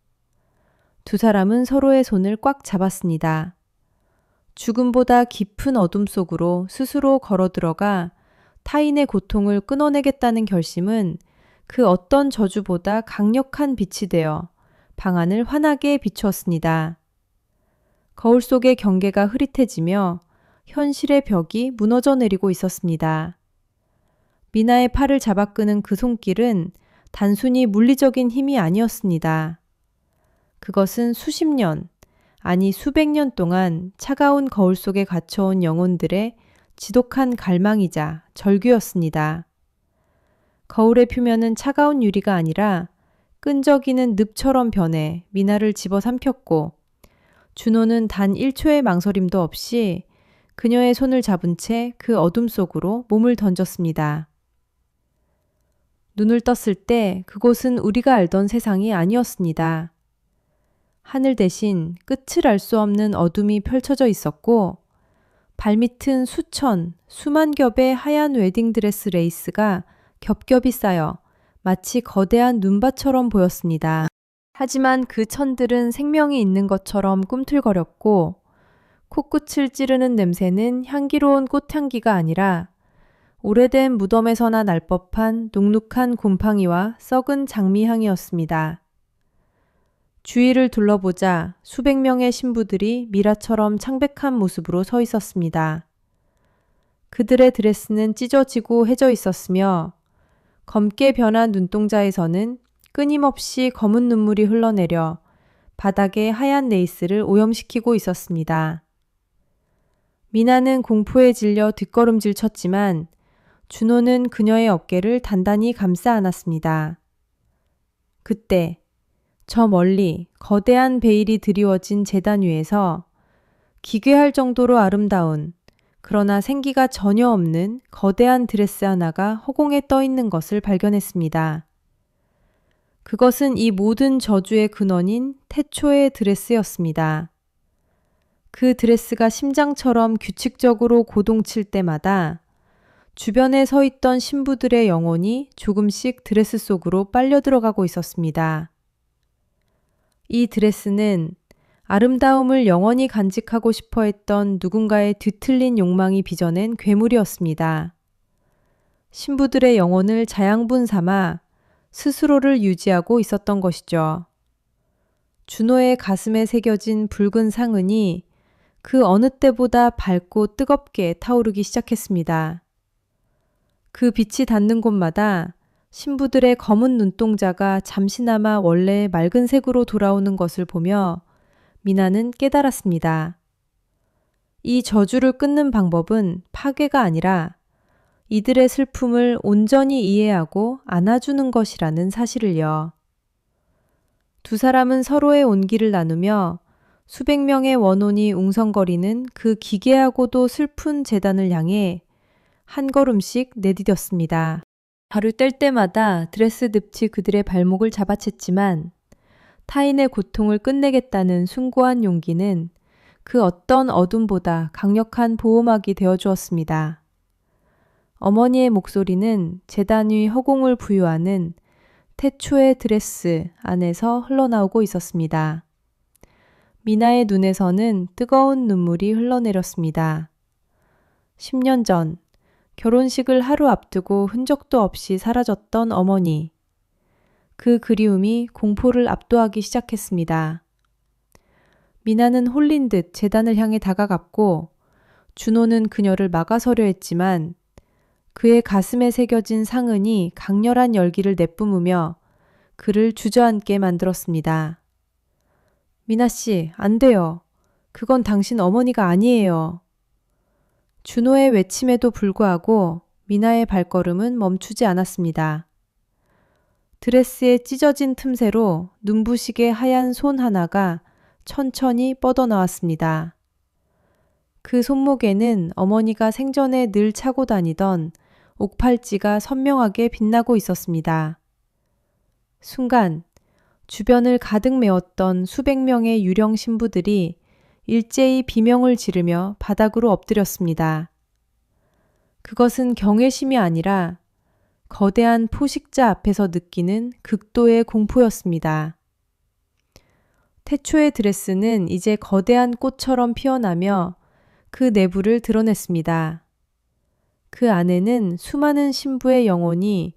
두 사람은 서로의 손을 꽉 잡았습니다. 죽음보다 깊은 어둠 속으로 스스로 걸어 들어가 타인의 고통을 끊어내겠다는 결심은 그 어떤 저주보다 강력한 빛이 되어 방 안을 환하게 비추었습니다. 거울 속의 경계가 흐릿해지며 현실의 벽이 무너져 내리고 있었습니다. 미나의 팔을 잡아 끄는 그 손길은 단순히 물리적인 힘이 아니었습니다. 그것은 수십 년, 아니 수백 년 동안 차가운 거울 속에 갇혀온 영혼들의 지독한 갈망이자 절규였습니다. 거울의 표면은 차가운 유리가 아니라 끈적이는 늪처럼 변해 미나를 집어삼켰고 준호는 단 1초의 망설임도 없이 그녀의 손을 잡은 채 그 어둠 속으로 몸을 던졌습니다. 눈을 떴을 때 그곳은 우리가 알던 세상이 아니었습니다. 하늘 대신 끝을 알 수 없는 어둠이 펼쳐져 있었고 발밑은 수만 겹의 하얀 웨딩드레스 레이스가 겹겹이 쌓여 마치 거대한 눈밭처럼 보였습니다. 하지만 그 천들은 생명이 있는 것처럼 꿈틀거렸고 코끝을 찌르는 냄새는 향기로운 꽃향기가 아니라 오래된 무덤에서나 날 법한 눅눅한 곰팡이와 썩은 장미향이었습니다. 주위를 둘러보자 수백 명의 신부들이 미라처럼 창백한 모습으로 서 있었습니다. 그들의 드레스는 찢어지고 해져 있었으며 검게 변한 눈동자에서는 끊임없이 검은 눈물이 흘러내려 바닥에 하얀 레이스를 오염시키고 있었습니다. 미나는 공포에 질려 뒷걸음질 쳤지만 준호는 그녀의 어깨를 단단히 감싸 안았습니다. 그때 저 멀리 거대한 베일이 드리워진 제단 위에서 기괴할 정도로 아름다운 그러나 생기가 전혀 없는 거대한 드레스 하나가 허공에 떠 있는 것을 발견했습니다. 그것은 이 모든 저주의 근원인 태초의 드레스였습니다. 그 드레스가 심장처럼 규칙적으로 고동칠 때마다 주변에 서 있던 신부들의 영혼이 조금씩 드레스 속으로 빨려 들어가고 있었습니다. 이 드레스는 아름다움을 영원히 간직하고 싶어 했던 누군가의 뒤틀린 욕망이 빚어낸 괴물이었습니다. 신부들의 영혼을 자양분 삼아 스스로를 유지하고 있었던 것이죠. 준호의 가슴에 새겨진 붉은 상흔이 그 어느 때보다 밝고 뜨겁게 타오르기 시작했습니다. 그 빛이 닿는 곳마다 신부들의 검은 눈동자가 잠시나마 원래의 맑은 색으로 돌아오는 것을 보며 미나는 깨달았습니다. 이 저주를 끊는 방법은 파괴가 아니라 이들의 슬픔을 온전히 이해하고 안아주는 것이라는 사실을요. 두 사람은 서로의 온기를 나누며 수백 명의 원혼이 웅성거리는 그 기괴하고도 슬픈 제단을 향해 한 걸음씩 내디뎠습니다. 발을 뗄 때마다 드레스 늪이 그들의 발목을 잡아챘지만 타인의 고통을 끝내겠다는 숭고한 용기는 그 어떤 어둠보다 강력한 보호막이 되어주었습니다. 어머니의 목소리는 제단 위 허공을 부유하는 태초의 드레스 안에서 흘러나오고 있었습니다. 미나의 눈에서는 뜨거운 눈물이 흘러내렸습니다. 10년 전 결혼식을 하루 앞두고 흔적도 없이 사라졌던 어머니. 그 그리움이 공포를 압도하기 시작했습니다. 미나는 홀린 듯 제단을 향해 다가갔고 준호는 그녀를 막아서려 했지만 그의 가슴에 새겨진 상흔이 강렬한 열기를 내뿜으며 그를 주저앉게 만들었습니다. 미나 씨, 안 돼요. 그건 당신 어머니가 아니에요. 준호의 외침에도 불구하고 미나의 발걸음은 멈추지 않았습니다. 드레스의 찢어진 틈새로 눈부시게 하얀 손 하나가 천천히 뻗어나왔습니다. 그 손목에는 어머니가 생전에 늘 차고 다니던 옥팔찌가 선명하게 빛나고 있었습니다. 순간 주변을 가득 메웠던 수백 명의 유령 신부들이 일제히 비명을 지르며 바닥으로 엎드렸습니다. 그것은 경외심이 아니라 거대한 포식자 앞에서 느끼는 극도의 공포였습니다. 태초의 드레스는 이제 거대한 꽃처럼 피어나며 그 내부를 드러냈습니다. 그 안에는 수많은 신부의 영혼이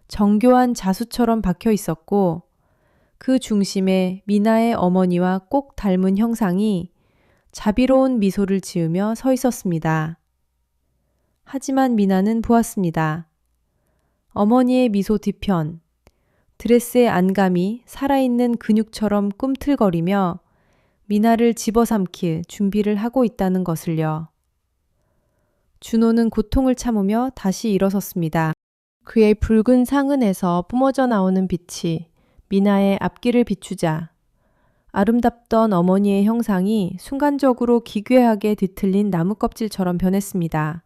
정교한 자수처럼 박혀 있었고 그 중심에 미나의 어머니와 꼭 닮은 형상이 자비로운 미소를 지으며 서 있었습니다. 하지만 미나는 보았습니다. 어머니의 미소 뒤편, 드레스의 안감이 살아있는 근육처럼 꿈틀거리며 미나를 집어삼킬 준비를 하고 있다는 것을요. 준호는 고통을 참으며 다시 일어섰습니다. 그의 붉은 상흔에서 뿜어져 나오는 빛이 미나의 앞길을 비추자 아름답던 어머니의 형상이 순간적으로 기괴하게 뒤틀린 나무 껍질처럼 변했습니다.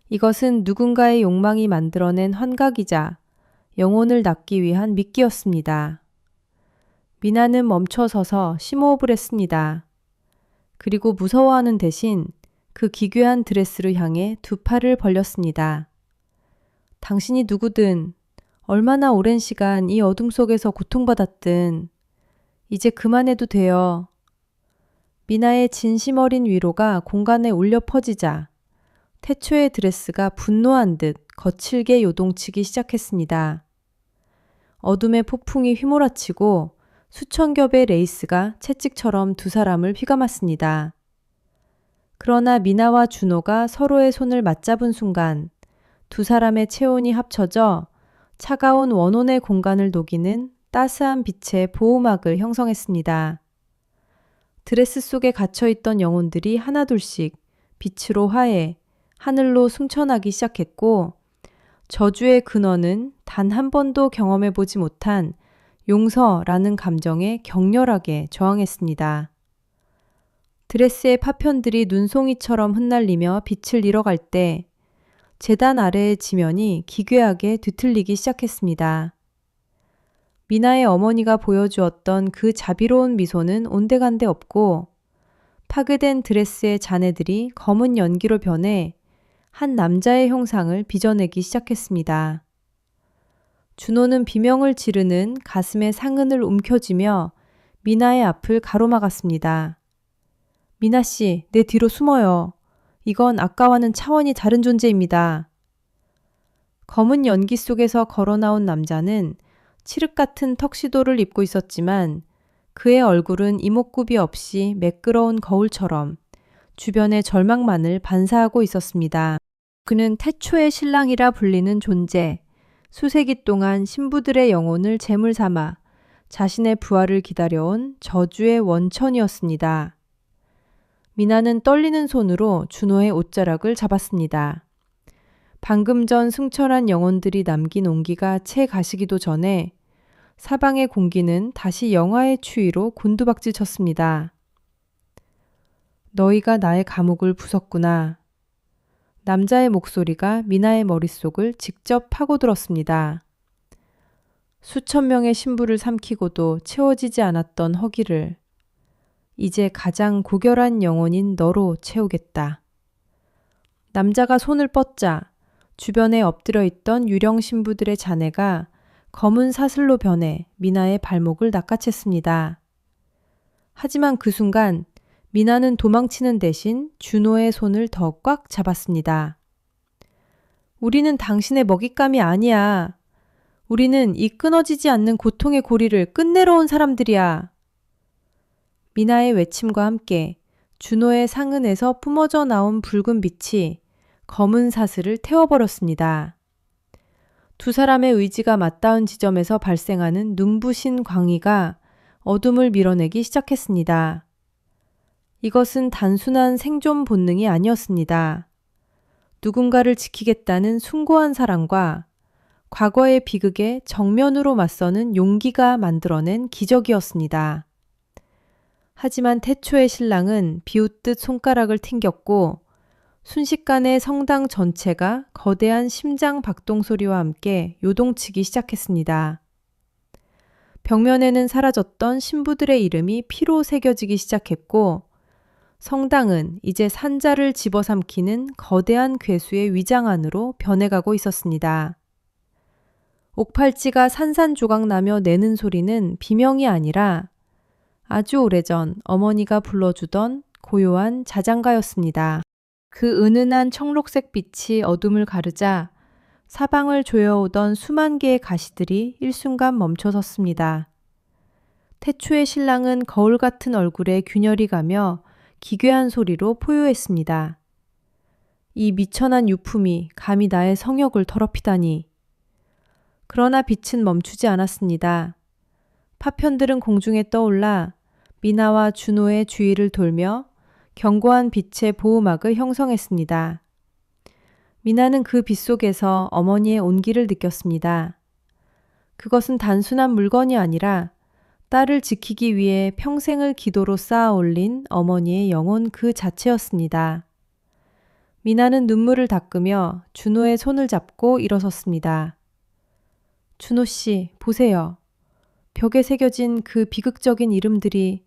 이것은 누군가의 욕망이 만들어낸 환각이자 영혼을 낳기 위한 미끼였습니다. 미나는 멈춰서서 심호흡을 했습니다. 그리고 무서워하는 대신 그 기괴한 드레스를 향해 두 팔을 벌렸습니다. 당신이 누구든 얼마나 오랜 시간 이 어둠 속에서 고통받았든 이제 그만해도 돼요. 미나의 진심 어린 위로가 공간에 울려 퍼지자 태초의 드레스가 분노한 듯 거칠게 요동치기 시작했습니다. 어둠의 폭풍이 휘몰아치고 수천 겹의 레이스가 채찍처럼 두 사람을 휘감았습니다. 그러나 미나와 준호가 서로의 손을 맞잡은 순간 두 사람의 체온이 합쳐져 차가운 원혼의 공간을 녹이는 따스한 빛의 보호막을 형성했습니다. 드레스 속에 갇혀있던 영혼들이 하나둘씩 빛으로 화해, 하늘로 승천하기 시작했고 저주의 근원은 단 한 번도 경험해보지 못한 용서라는 감정에 격렬하게 저항했습니다. 드레스의 파편들이 눈송이처럼 흩날리며 빛을 잃어갈 때 제단 아래의 지면이 기괴하게 뒤틀리기 시작했습니다. 미나의 어머니가 보여주었던 그 자비로운 미소는 온데간데 없고 파괴된 드레스의 잔해들이 검은 연기로 변해 한 남자의 형상을 빚어내기 시작했습니다. 준호는 비명을 지르는 가슴의 상흔을 움켜쥐며 미나의 앞을 가로막았습니다. 미나 씨, 내 뒤로 숨어요. 이건 아까와는 차원이 다른 존재입니다. 검은 연기 속에서 걸어나온 남자는 칠흑 같은 턱시도를 입고 있었지만 그의 얼굴은 이목구비 없이 매끄러운 거울처럼 주변의 절망만을 반사하고 있었습니다. 그는 태초의 신랑이라 불리는 존재, 수세기 동안 신부들의 영혼을 제물 삼아 자신의 부활을 기다려온 저주의 원천이었습니다. 미나는 떨리는 손으로 준호의 옷자락을 잡았습니다. 방금 전 승천한 영혼들이 남긴 온기가 채 가시기도 전에 사방의 공기는 다시 영하의 추위로 곤두박질 쳤습니다. 너희가 나의 감옥을 부쉈구나. 남자의 목소리가 미나의 머릿속을 직접 파고들었습니다. 수천 명의 신부를 삼키고도 채워지지 않았던 허기를 이제 가장 고결한 영혼인 너로 채우겠다. 남자가 손을 뻗자 주변에 엎드려 있던 유령 신부들의 자네가 검은 사슬로 변해 미나의 발목을 낚아챘습니다. 하지만 그 순간 미나는 도망치는 대신 준호의 손을 더 꽉 잡았습니다. 우리는 당신의 먹잇감이 아니야. 우리는 이 끊어지지 않는 고통의 고리를 끝내러 온 사람들이야. 미나의 외침과 함께 준호의 상은에서 뿜어져 나온 붉은 빛이 검은 사슬을 태워버렸습니다. 두 사람의 의지가 맞닿은 지점에서 발생하는 눈부신 광의가 어둠을 밀어내기 시작했습니다. 이것은 단순한 생존 본능이 아니었습니다. 누군가를 지키겠다는 숭고한 사랑과 과거의 비극에 정면으로 맞서는 용기가 만들어낸 기적이었습니다. 하지만 태초의 신랑은 비웃듯 손가락을 튕겼고 순식간에 성당 전체가 거대한 심장 박동 소리와 함께 요동치기 시작했습니다. 벽면에는 사라졌던 신부들의 이름이 피로 새겨지기 시작했고 성당은 이제 산자를 집어삼키는 거대한 괴수의 위장 안으로 변해가고 있었습니다. 옥팔찌가 산산조각나며 내는 소리는 비명이 아니라 아주 오래전 어머니가 불러주던 고요한 자장가였습니다. 그 은은한 청록색 빛이 어둠을 가르자 사방을 조여오던 수만 개의 가시들이 일순간 멈춰섰습니다. 태초의 신랑은 거울 같은 얼굴에 균열이 가며 기괴한 소리로 포효했습니다. 이 미천한 유품이 감히 나의 성욕을 더럽히다니. 그러나 빛은 멈추지 않았습니다. 파편들은 공중에 떠올라 미나와 준호의 주위를 돌며 견고한 빛의 보호막을 형성했습니다. 미나는 그 빛 속에서 어머니의 온기를 느꼈습니다. 그것은 단순한 물건이 아니라 딸을 지키기 위해 평생을 기도로 쌓아 올린 어머니의 영혼 그 자체였습니다. 미나는 눈물을 닦으며 준호의 손을 잡고 일어섰습니다. 준호 씨, 보세요. 벽에 새겨진 그 비극적인 이름들이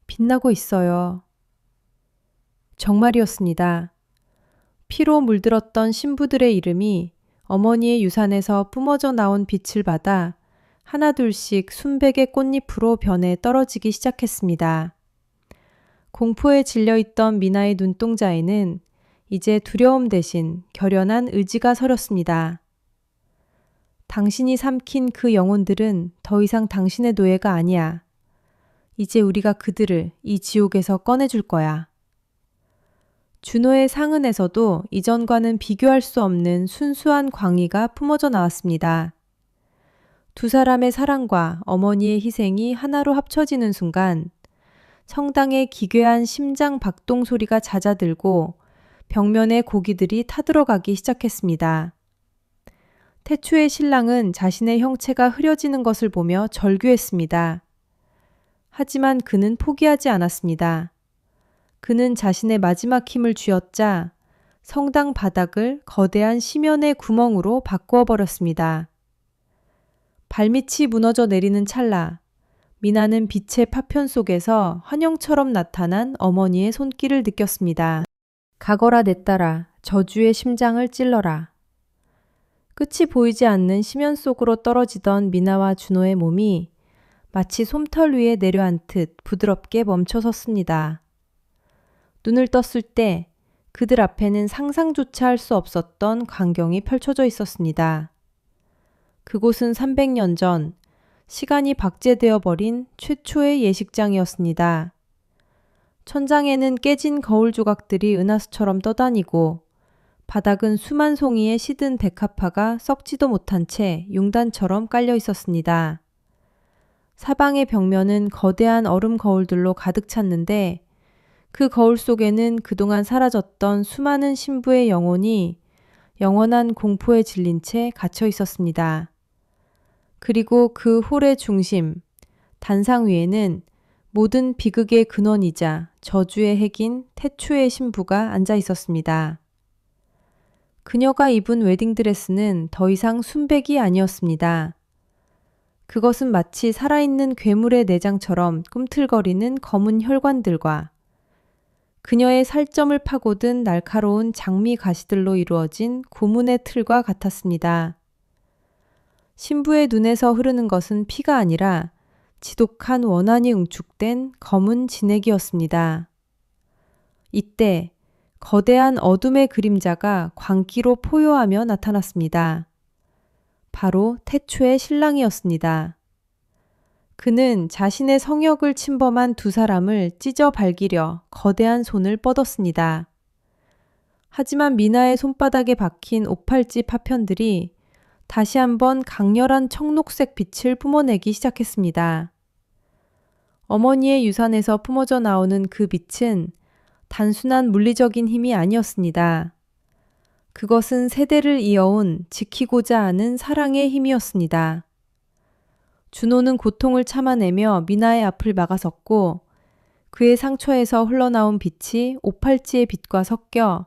빛나고 있어요. 정말이었습니다. 피로 물들었던 신부들의 이름이 어머니의 유산에서 뿜어져 나온 빛을 받아 하나둘씩 순백의 꽃잎으로 변해 떨어지기 시작했습니다. 공포에 질려있던 미나의 눈동자에는 이제 두려움 대신 결연한 의지가 서렸습니다. 당신이 삼킨 그 영혼들은 더 이상 당신의 노예가 아니야. 이제 우리가 그들을 이 지옥에서 꺼내줄 거야. 준호의 상은에서도 이전과는 비교할 수 없는 순수한 광의가 뿜어져 나왔습니다. 두 사람의 사랑과 어머니의 희생이 하나로 합쳐지는 순간 성당의 기괴한 심장 박동 소리가 잦아들고 벽면에 고기들이 타들어가기 시작했습니다. 태초의 신랑은 자신의 형체가 흐려지는 것을 보며 절규했습니다. 하지만 그는 포기하지 않았습니다. 그는 자신의 마지막 힘을 쥐어짜 성당 바닥을 거대한 심연의 구멍으로 바꾸어 버렸습니다. 발밑이 무너져 내리는 찰나 미나는 빛의 파편 속에서 환영처럼 나타난 어머니의 손길을 느꼈습니다. 가거라 내 딸아, 저주의 심장을 찔러라. 끝이 보이지 않는 심연 속으로 떨어지던 미나와 준호의 몸이 마치 솜털 위에 내려앉듯 부드럽게 멈춰섰습니다. 눈을 떴을 때 그들 앞에는 상상조차 할 수 없었던 광경이 펼쳐져 있었습니다. 그곳은 300년 전 시간이 박제되어 버린 최초의 예식장이었습니다. 천장에는 깨진 거울 조각들이 은하수처럼 떠다니고 바닥은 수만 송이의 시든 백합화가 썩지도 못한 채 융단처럼 깔려 있었습니다. 사방의 벽면은 거대한 얼음 거울들로 가득 찼는데 그 거울 속에는 그동안 사라졌던 수많은 신부의 영혼이 영원한 공포에 질린 채 갇혀 있었습니다. 그리고 그 홀의 중심, 단상 위에는 모든 비극의 근원이자 저주의 핵인 태초의 신부가 앉아 있었습니다. 그녀가 입은 웨딩드레스는 더 이상 순백이 아니었습니다. 그것은 마치 살아있는 괴물의 내장처럼 꿈틀거리는 검은 혈관들과 그녀의 살점을 파고든 날카로운 장미 가시들로 이루어진 고문의 틀과 같았습니다. 신부의 눈에서 흐르는 것은 피가 아니라 지독한 원한이 응축된 검은 진액이었습니다. 이때 거대한 어둠의 그림자가 광기로 포효하며 나타났습니다. 바로 태초의 신랑이었습니다. 그는 자신의 성역을 침범한 두 사람을 찢어 발기려 거대한 손을 뻗었습니다. 하지만 미나의 손바닥에 박힌 오팔찌 파편들이 다시 한번 강렬한 청록색 빛을 뿜어내기 시작했습니다. 어머니의 유산에서 뿜어져 나오는 그 빛은 단순한 물리적인 힘이 아니었습니다. 그것은 세대를 이어온 지키고자 하는 사랑의 힘이었습니다. 준호는 고통을 참아내며 미나의 앞을 막아섰고 그의 상처에서 흘러나온 빛이 오팔찌의 빛과 섞여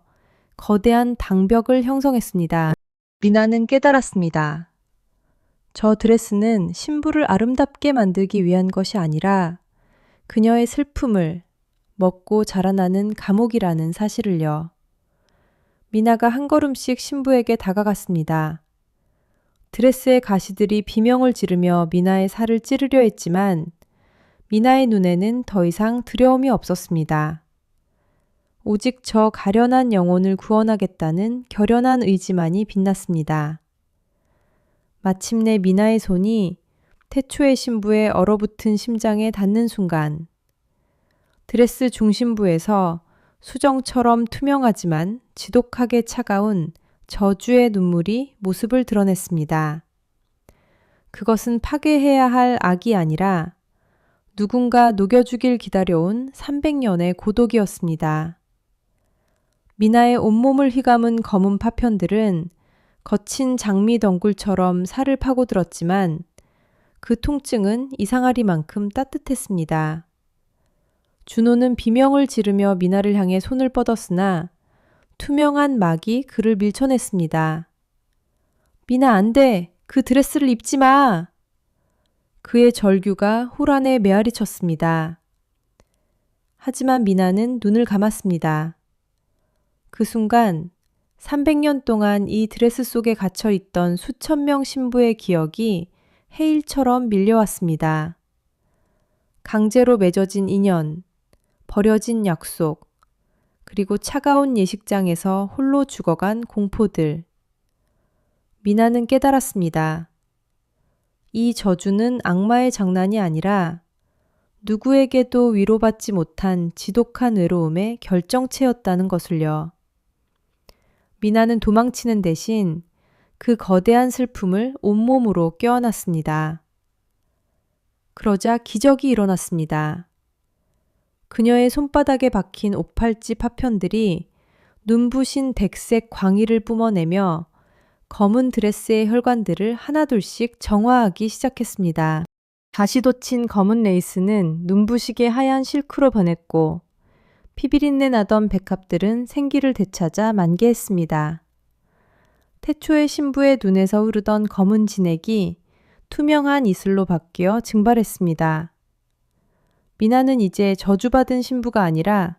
거대한 방벽을 형성했습니다. 미나는 깨달았습니다. 저 드레스는 신부를 아름답게 만들기 위한 것이 아니라 그녀의 슬픔을 먹고 자라나는 감옥이라는 사실을요. 미나가 한 걸음씩 신부에게 다가갔습니다. 드레스의 가시들이 비명을 지르며 미나의 살을 찌르려 했지만 미나의 눈에는 더 이상 두려움이 없었습니다. 오직 저 가련한 영혼을 구원하겠다는 결연한 의지만이 빛났습니다. 마침내 미나의 손이 태초의 신부의 얼어붙은 심장에 닿는 순간 드레스 중심부에서 수정처럼 투명하지만 지독하게 차가운 저주의 눈물이 모습을 드러냈습니다. 그것은 파괴해야 할 악이 아니라 누군가 녹여주길 기다려온 300년의 고독이었습니다. 미나의 온몸을 휘감은 검은 파편들은 거친 장미 덩굴처럼 살을 파고들었지만 그 통증은 이상하리만큼 따뜻했습니다. 준호는 비명을 지르며 미나를 향해 손을 뻗었으나 투명한 막이 그를 밀쳐냈습니다. 미나 안 돼! 그 드레스를 입지 마! 그의 절규가 홀 안에 메아리 쳤습니다. 하지만 미나는 눈을 감았습니다. 그 순간 300년 동안 이 드레스 속에 갇혀있던 수천 명 신부의 기억이 해일처럼 밀려왔습니다. 강제로 맺어진 인연, 버려진 약속, 그리고 차가운 예식장에서 홀로 죽어간 공포들. 미나는 깨달았습니다. 이 저주는 악마의 장난이 아니라 누구에게도 위로받지 못한 지독한 외로움의 결정체였다는 것을요. 미나는 도망치는 대신 그 거대한 슬픔을 온몸으로 껴안았습니다. 그러자 기적이 일어났습니다. 그녀의 손바닥에 박힌 오팔찌 파편들이 눈부신 백색 광의를 뿜어내며 검은 드레스의 혈관들을 하나둘씩 정화하기 시작했습니다. 다시 돋친 검은 레이스는 눈부시게 하얀 실크로 변했고 피비린내 나던 백합들은 생기를 되찾아 만개했습니다. 태초의 신부의 눈에서 흐르던 검은 진액이 투명한 이슬로 바뀌어 증발했습니다. 미나는 이제 저주받은 신부가 아니라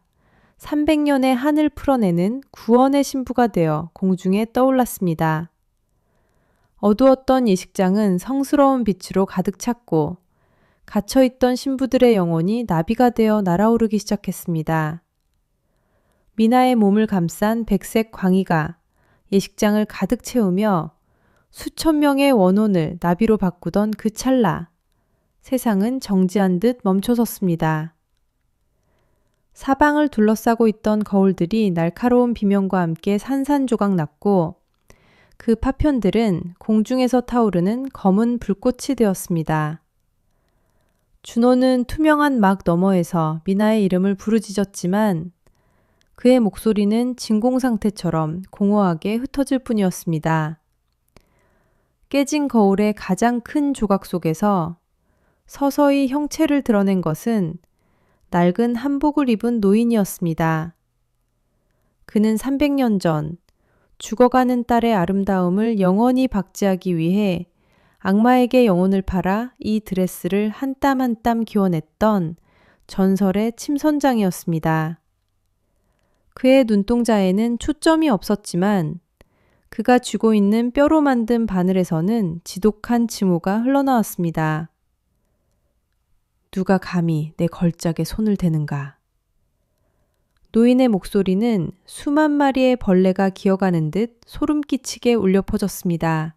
300년의 한을 풀어내는 구원의 신부가 되어 공중에 떠올랐습니다. 어두웠던 예식장은 성스러운 빛으로 가득 찼고 갇혀있던 신부들의 영혼이 나비가 되어 날아오르기 시작했습니다. 미나의 몸을 감싼 백색 광의가 예식장을 가득 채우며 수천 명의 원혼을 나비로 바꾸던 그 찰나 세상은 정지한 듯 멈춰섰습니다. 사방을 둘러싸고 있던 거울들이 날카로운 비명과 함께 산산조각 났고 그 파편들은 공중에서 타오르는 검은 불꽃이 되었습니다. 준호는 투명한 막 너머에서 미나의 이름을 부르짖었지만 그의 목소리는 진공 상태처럼 공허하게 흩어질 뿐이었습니다. 깨진 거울의 가장 큰 조각 속에서 서서히 형체를 드러낸 것은 낡은 한복을 입은 노인이었습니다. 그는 300년 전 죽어가는 딸의 아름다움을 영원히 박제하기 위해 악마에게 영혼을 팔아 이 드레스를 한 땀 한 땀 기워냈던 전설의 침선장이었습니다. 그의 눈동자에는 초점이 없었지만 그가 쥐고 있는 뼈로 만든 바늘에서는 지독한 징후가 흘러나왔습니다. 누가 감히 내 걸작에 손을 대는가. 노인의 목소리는 수만 마리의 벌레가 기어가는 듯 소름 끼치게 울려 퍼졌습니다.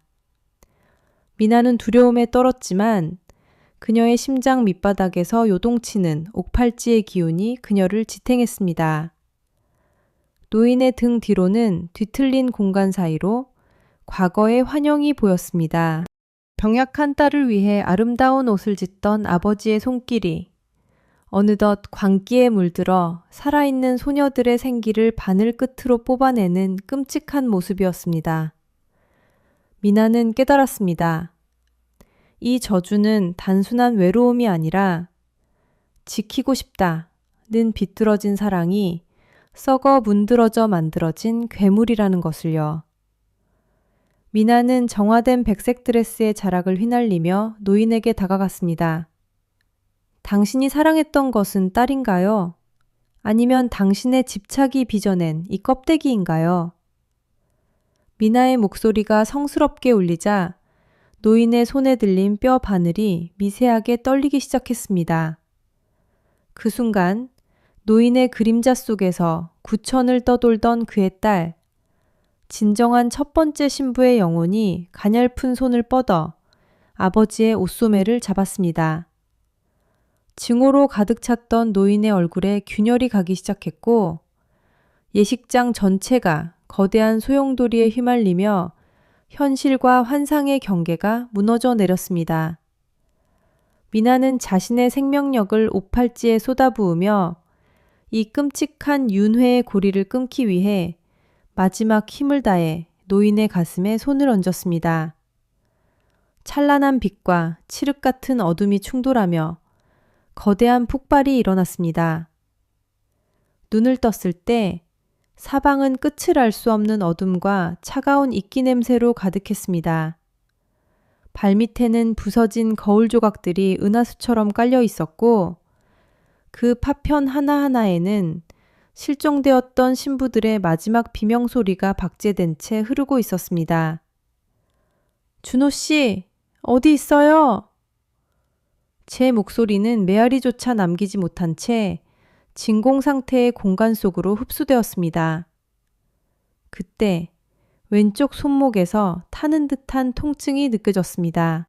미나는 두려움에 떨었지만 그녀의 심장 밑바닥에서 요동치는 옥팔지의 기운이 그녀를 지탱했습니다. 노인의 등 뒤로는 뒤틀린 공간 사이로 과거의 환영이 보였습니다. 병약한 딸을 위해 아름다운 옷을 짓던 아버지의 손길이 어느덧 광기에 물들어 살아있는 소녀들의 생기를 바늘 끝으로 뽑아내는 끔찍한 모습이었습니다. 미나는 깨달았습니다. 이 저주는 단순한 외로움이 아니라 지키고 싶다는 비뚤어진 사랑이 썩어 문드러져 만들어진 괴물이라는 것을요. 미나는 정화된 백색 드레스의 자락을 휘날리며 노인에게 다가갔습니다. 당신이 사랑했던 것은 딸인가요? 아니면 당신의 집착이 빚어낸 이 껍데기인가요? 미나의 목소리가 성스럽게 울리자 노인의 손에 들린 뼈 바늘이 미세하게 떨리기 시작했습니다. 그 순간 노인의 그림자 속에서 구천을 떠돌던 그의 딸, 진정한 첫 번째 신부의 영혼이 가냘픈 손을 뻗어 아버지의 옷소매를 잡았습니다. 증오로 가득 찼던 노인의 얼굴에 균열이 가기 시작했고 예식장 전체가 거대한 소용돌이에 휘말리며 현실과 환상의 경계가 무너져 내렸습니다. 미나는 자신의 생명력을 옥팔지에 쏟아부으며 이 끔찍한 윤회의 고리를 끊기 위해 마지막 힘을 다해 노인의 가슴에 손을 얹었습니다. 찬란한 빛과 칠흑 같은 어둠이 충돌하며 거대한 폭발이 일어났습니다. 눈을 떴을 때 사방은 끝을 알 수 없는 어둠과 차가운 이끼 냄새로 가득했습니다. 발밑에는 부서진 거울 조각들이 은하수처럼 깔려 있었고 그 파편 하나하나에는 실종되었던 신부들의 마지막 비명소리가 박제된 채 흐르고 있었습니다. 준호 씨, 어디 있어요? 제 목소리는 메아리조차 남기지 못한 채 진공 상태의 공간 속으로 흡수되었습니다. 그때 왼쪽 손목에서 타는 듯한 통증이 느껴졌습니다.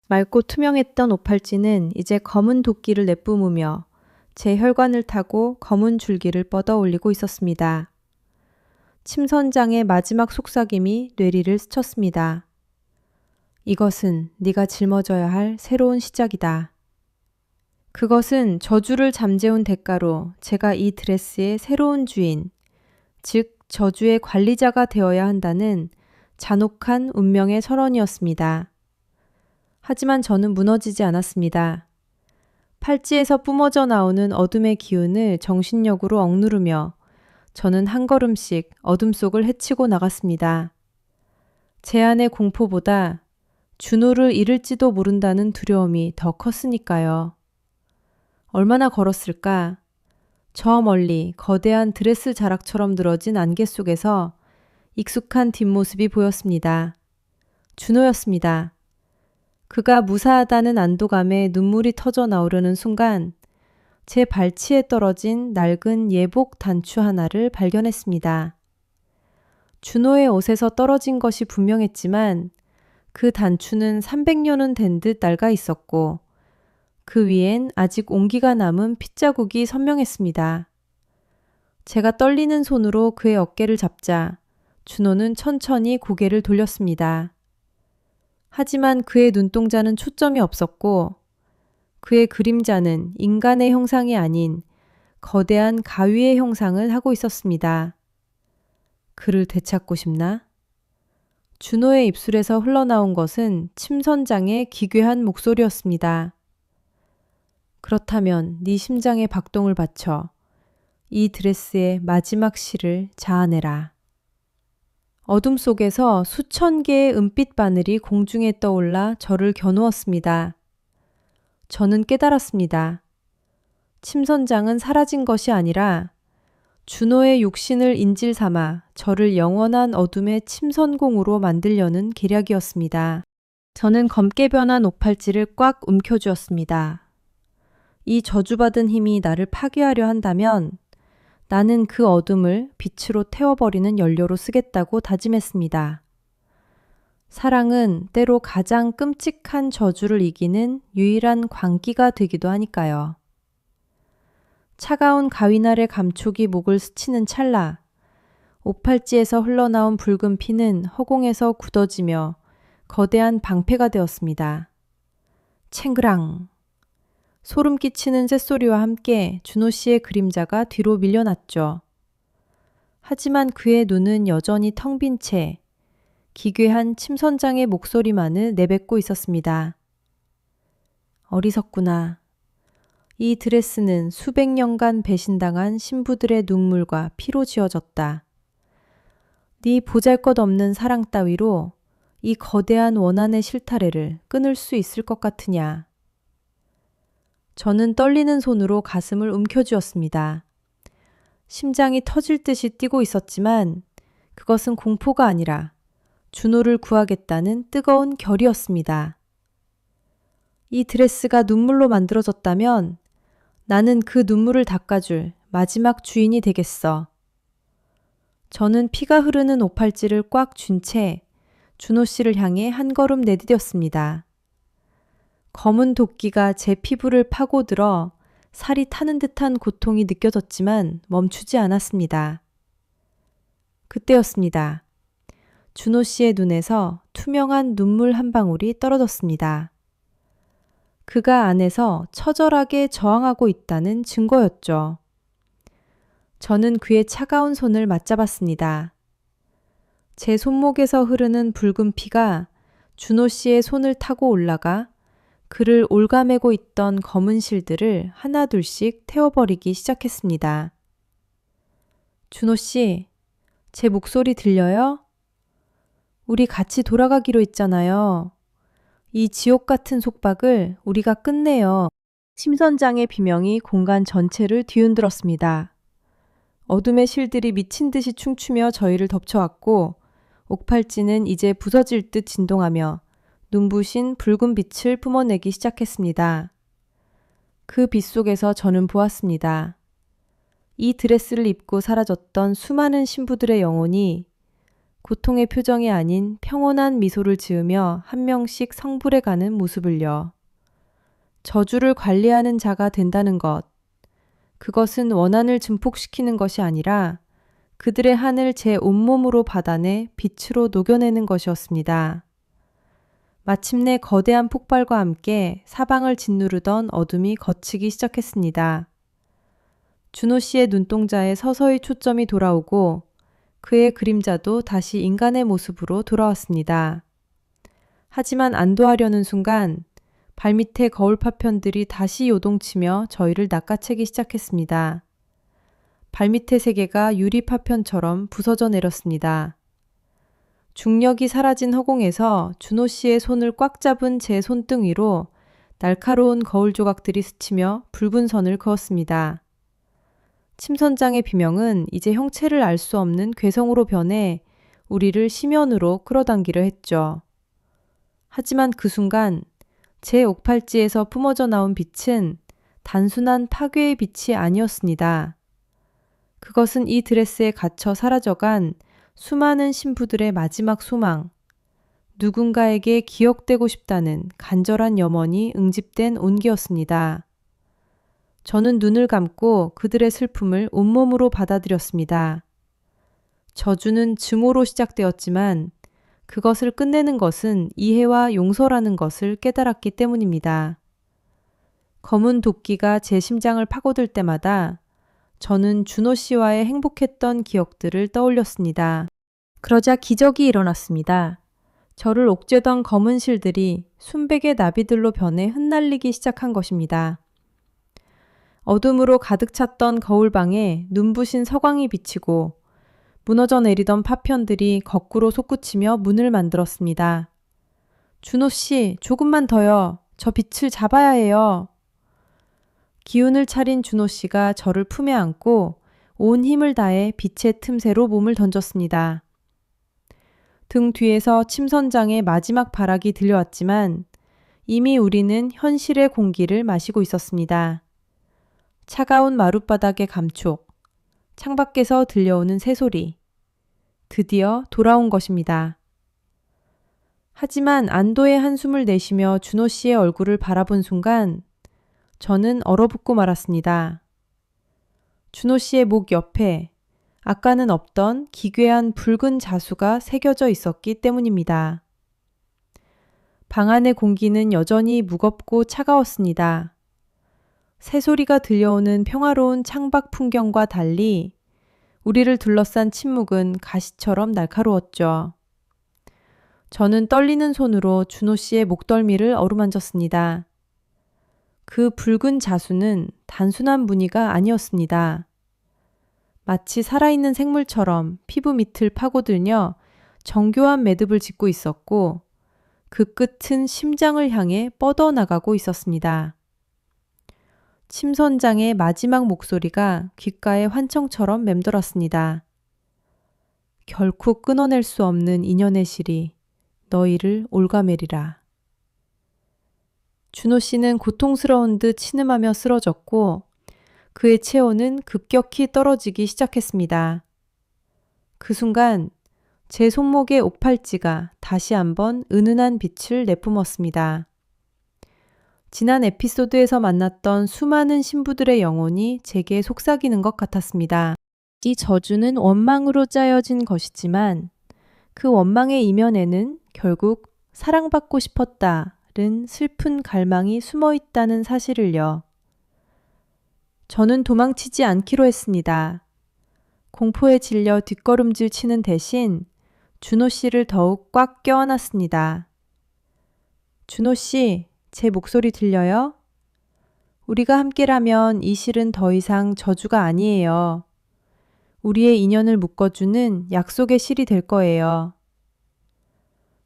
맑고 투명했던 옥팔지는 이제 검은 도끼를 내뿜으며 제 혈관을 타고 검은 줄기를 뻗어 올리고 있었습니다. 침선장의 마지막 속삭임이 뇌리를 스쳤습니다. 이것은 네가 짊어져야 할 새로운 시작이다. 그것은 저주를 잠재운 대가로 제가 이 드레스의 새로운 주인, 즉 저주의 관리자가 되어야 한다는 잔혹한 운명의 선언이었습니다. 하지만 저는 무너지지 않았습니다. 팔찌에서 뿜어져 나오는 어둠의 기운을 정신력으로 억누르며 저는 한 걸음씩 어둠 속을 헤치고 나갔습니다. 제 안의 공포보다 준호를 잃을지도 모른다는 두려움이 더 컸으니까요. 얼마나 걸었을까? 저 멀리 거대한 드레스 자락처럼 늘어진 안개 속에서 익숙한 뒷모습이 보였습니다. 준호였습니다. 그가 무사하다는 안도감에 눈물이 터져 나오려는 순간 제 발치에 떨어진 낡은 예복 단추 하나를 발견했습니다. 준호의 옷에서 떨어진 것이 분명했지만 그 단추는 300년은 된 듯 낡아 있었고 그 위엔 아직 온기가 남은 핏자국이 선명했습니다. 제가 떨리는 손으로 그의 어깨를 잡자 준호는 천천히 고개를 돌렸습니다. 하지만 그의 눈동자는 초점이 없었고 그의 그림자는 인간의 형상이 아닌 거대한 가위의 형상을 하고 있었습니다. 그를 되찾고 싶나? 준호의 입술에서 흘러나온 것은 침선장의 기괴한 목소리였습니다. 그렇다면 네 심장의 박동을 받쳐 이 드레스의 마지막 시를 자아내라. 어둠 속에서 수천 개의 은빛 바늘이 공중에 떠올라 저를 겨누었습니다. 저는 깨달았습니다. 침선장은 사라진 것이 아니라 준호의 육신을 인질 삼아 저를 영원한 어둠의 침선공으로 만들려는 계략이었습니다. 저는 검게 변한 옥팔찌를 꽉 움켜쥐었습니다. 이 저주받은 힘이 나를 파괴하려 한다면 나는 그 어둠을 빛으로 태워버리는 연료로 쓰겠다고 다짐했습니다. 사랑은 때로 가장 끔찍한 저주를 이기는 유일한 광기가 되기도 하니까요. 차가운 가위날의 감촉이 목을 스치는 찰나 옥팔찌에서 흘러나온 붉은 피는 허공에서 굳어지며 거대한 방패가 되었습니다. 챙그랑! 소름 끼치는 쇳소리와 함께 준호 씨의 그림자가 뒤로 밀려났죠. 하지만 그의 눈은 여전히 텅 빈 채 기괴한 침선장의 목소리만을 내뱉고 있었습니다. 어리석구나. 이 드레스는 수백 년간 배신당한 신부들의 눈물과 피로 지어졌다. 네 보잘것없는 사랑 따위로 이 거대한 원한의 실타래를 끊을 수 있을 것 같으냐. 저는 떨리는 손으로 가슴을 움켜쥐었습니다. 심장이 터질 듯이 뛰고 있었지만 그것은 공포가 아니라 준호를 구하겠다는 뜨거운 결이었습니다. 이 드레스가 눈물로 만들어졌다면 나는 그 눈물을 닦아줄 마지막 주인이 되겠어. 저는 피가 흐르는 옥팔찌를 꽉 쥔 채 준호 씨를 향해 한 걸음 내디뎠습니다. 검은 도끼가 제 피부를 파고들어 살이 타는 듯한 고통이 느껴졌지만 멈추지 않았습니다. 그때였습니다. 준호 씨의 눈에서 투명한 눈물 한 방울이 떨어졌습니다. 그가 안에서 처절하게 저항하고 있다는 증거였죠. 저는 그의 차가운 손을 맞잡았습니다. 제 손목에서 흐르는 붉은 피가 준호 씨의 손을 타고 올라가 그를 올가매고 있던 검은 실들을 하나둘씩 태워버리기 시작했습니다. 준호 씨, 제 목소리 들려요? 우리 같이 돌아가기로 했잖아요. 이 지옥 같은 속박을 우리가 끝내요. 침선장의 비명이 공간 전체를 뒤흔들었습니다. 어둠의 실들이 미친 듯이 춤추며 저희를 덮쳐왔고 옥팔찌는 이제 부서질 듯 진동하며 눈부신 붉은 빛을 뿜어내기 시작했습니다. 그 빛 속에서 저는 보았습니다. 이 드레스를 입고 사라졌던 수많은 신부들의 영혼이 고통의 표정이 아닌 평온한 미소를 지으며 한 명씩 성불해 가는 모습을요. 저주를 관리하는 자가 된다는 것, 그것은 원한을 증폭시키는 것이 아니라 그들의 한을 제 온몸으로 받아내 빛으로 녹여내는 것이었습니다. 마침내 거대한 폭발과 함께 사방을 짓누르던 어둠이 걷히기 시작했습니다. 준호 씨의 눈동자에 서서히 초점이 돌아오고 그의 그림자도 다시 인간의 모습으로 돌아왔습니다. 하지만 안도하려는 순간 발밑의 거울 파편들이 다시 요동치며 저희를 낚아채기 시작했습니다. 발밑의 세계가 유리 파편처럼 부서져 내렸습니다. 중력이 사라진 허공에서 준호 씨의 손을 꽉 잡은 제 손등 위로 날카로운 거울 조각들이 스치며 붉은 선을 그었습니다. 침선장의 비명은 이제 형체를 알 수 없는 괴성으로 변해 우리를 심연으로 끌어당기려 했죠. 하지만 그 순간 제 옥팔찌에서 뿜어져 나온 빛은 단순한 파괴의 빛이 아니었습니다. 그것은 이 드레스에 갇혀 사라져간 수많은 신부들의 마지막 소망, 누군가에게 기억되고 싶다는 간절한 염원이 응집된 온기였습니다. 저는 눈을 감고 그들의 슬픔을 온몸으로 받아들였습니다. 저주는 증오로 시작되었지만 그것을 끝내는 것은 이해와 용서라는 것을 깨달았기 때문입니다. 검은 도끼가 제 심장을 파고들 때마다 저는 준호 씨와의 행복했던 기억들을 떠올렸습니다. 그러자 기적이 일어났습니다. 저를 옥죄던 검은 실들이 순백의 나비들로 변해 흩날리기 시작한 것입니다. 어둠으로 가득 찼던 거울방에 눈부신 서광이 비치고 무너져 내리던 파편들이 거꾸로 솟구치며 문을 만들었습니다. 준호 씨, 조금만 더요. 저 빛을 잡아야 해요. 기운을 차린 준호 씨가 저를 품에 안고 온 힘을 다해 빛의 틈새로 몸을 던졌습니다. 등 뒤에서 침선장의 마지막 발악이 들려왔지만 이미 우리는 현실의 공기를 마시고 있었습니다. 차가운 마룻바닥의 감촉, 창밖에서 들려오는 새소리. 드디어 돌아온 것입니다. 하지만 안도의 한숨을 내쉬며 준호 씨의 얼굴을 바라본 순간 저는 얼어붙고 말았습니다. 준호 씨의 목 옆에 아까는 없던 기괴한 붉은 자수가 새겨져 있었기 때문입니다. 방 안의 공기는 여전히 무겁고 차가웠습니다. 새소리가 들려오는 평화로운 창밖 풍경과 달리 우리를 둘러싼 침묵은 가시처럼 날카로웠죠. 저는 떨리는 손으로 준호 씨의 목덜미를 어루만졌습니다. 그 붉은 자수는 단순한 무늬가 아니었습니다. 마치 살아있는 생물처럼 피부 밑을 파고들며 정교한 매듭을 짓고 있었고 그 끝은 심장을 향해 뻗어나가고 있었습니다. 침선장의 마지막 목소리가 귓가에 환청처럼 맴돌았습니다. 결코 끊어낼 수 없는 인연의 실이 너희를 올가매리라. 준호 씨는 고통스러운 듯 신음하며 쓰러졌고 그의 체온은 급격히 떨어지기 시작했습니다. 그 순간 제 손목의 옥팔찌가 다시 한번 은은한 빛을 내뿜었습니다. 지난 에피소드에서 만났던 수많은 신부들의 영혼이 제게 속삭이는 것 같았습니다. 이 저주는 원망으로 짜여진 것이지만 그 원망의 이면에는 결국 사랑받고 싶었다는 슬픈 갈망이 숨어 있다는 사실을요. 저는 도망치지 않기로 했습니다. 공포에 질려 뒷걸음질 치는 대신 준호 씨를 더욱 꽉 껴안았습니다. 준호 씨, 제 목소리 들려요? 우리가 함께라면 이 실은 더 이상 저주가 아니에요. 우리의 인연을 묶어주는 약속의 실이 될 거예요.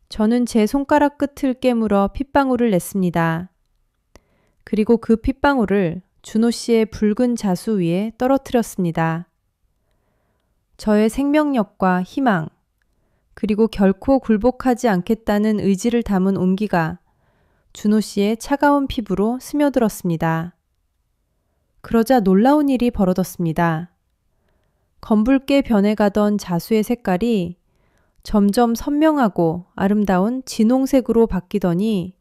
저는 제 손가락 끝을 깨물어 핏방울을 냈습니다. 그리고 그 핏방울을 준호 씨의 붉은 자수 위에 떨어뜨렸습니다. 저의 생명력과 희망, 그리고 결코 굴복하지 않겠다는 의지를 담은 온기가 준호 씨의 차가운 피부로 스며들었습니다. 그러자 놀라운 일이 벌어졌습니다. 검붉게 변해가던 자수의 색깔이 점점 선명하고 아름다운 진홍색으로 바뀌더니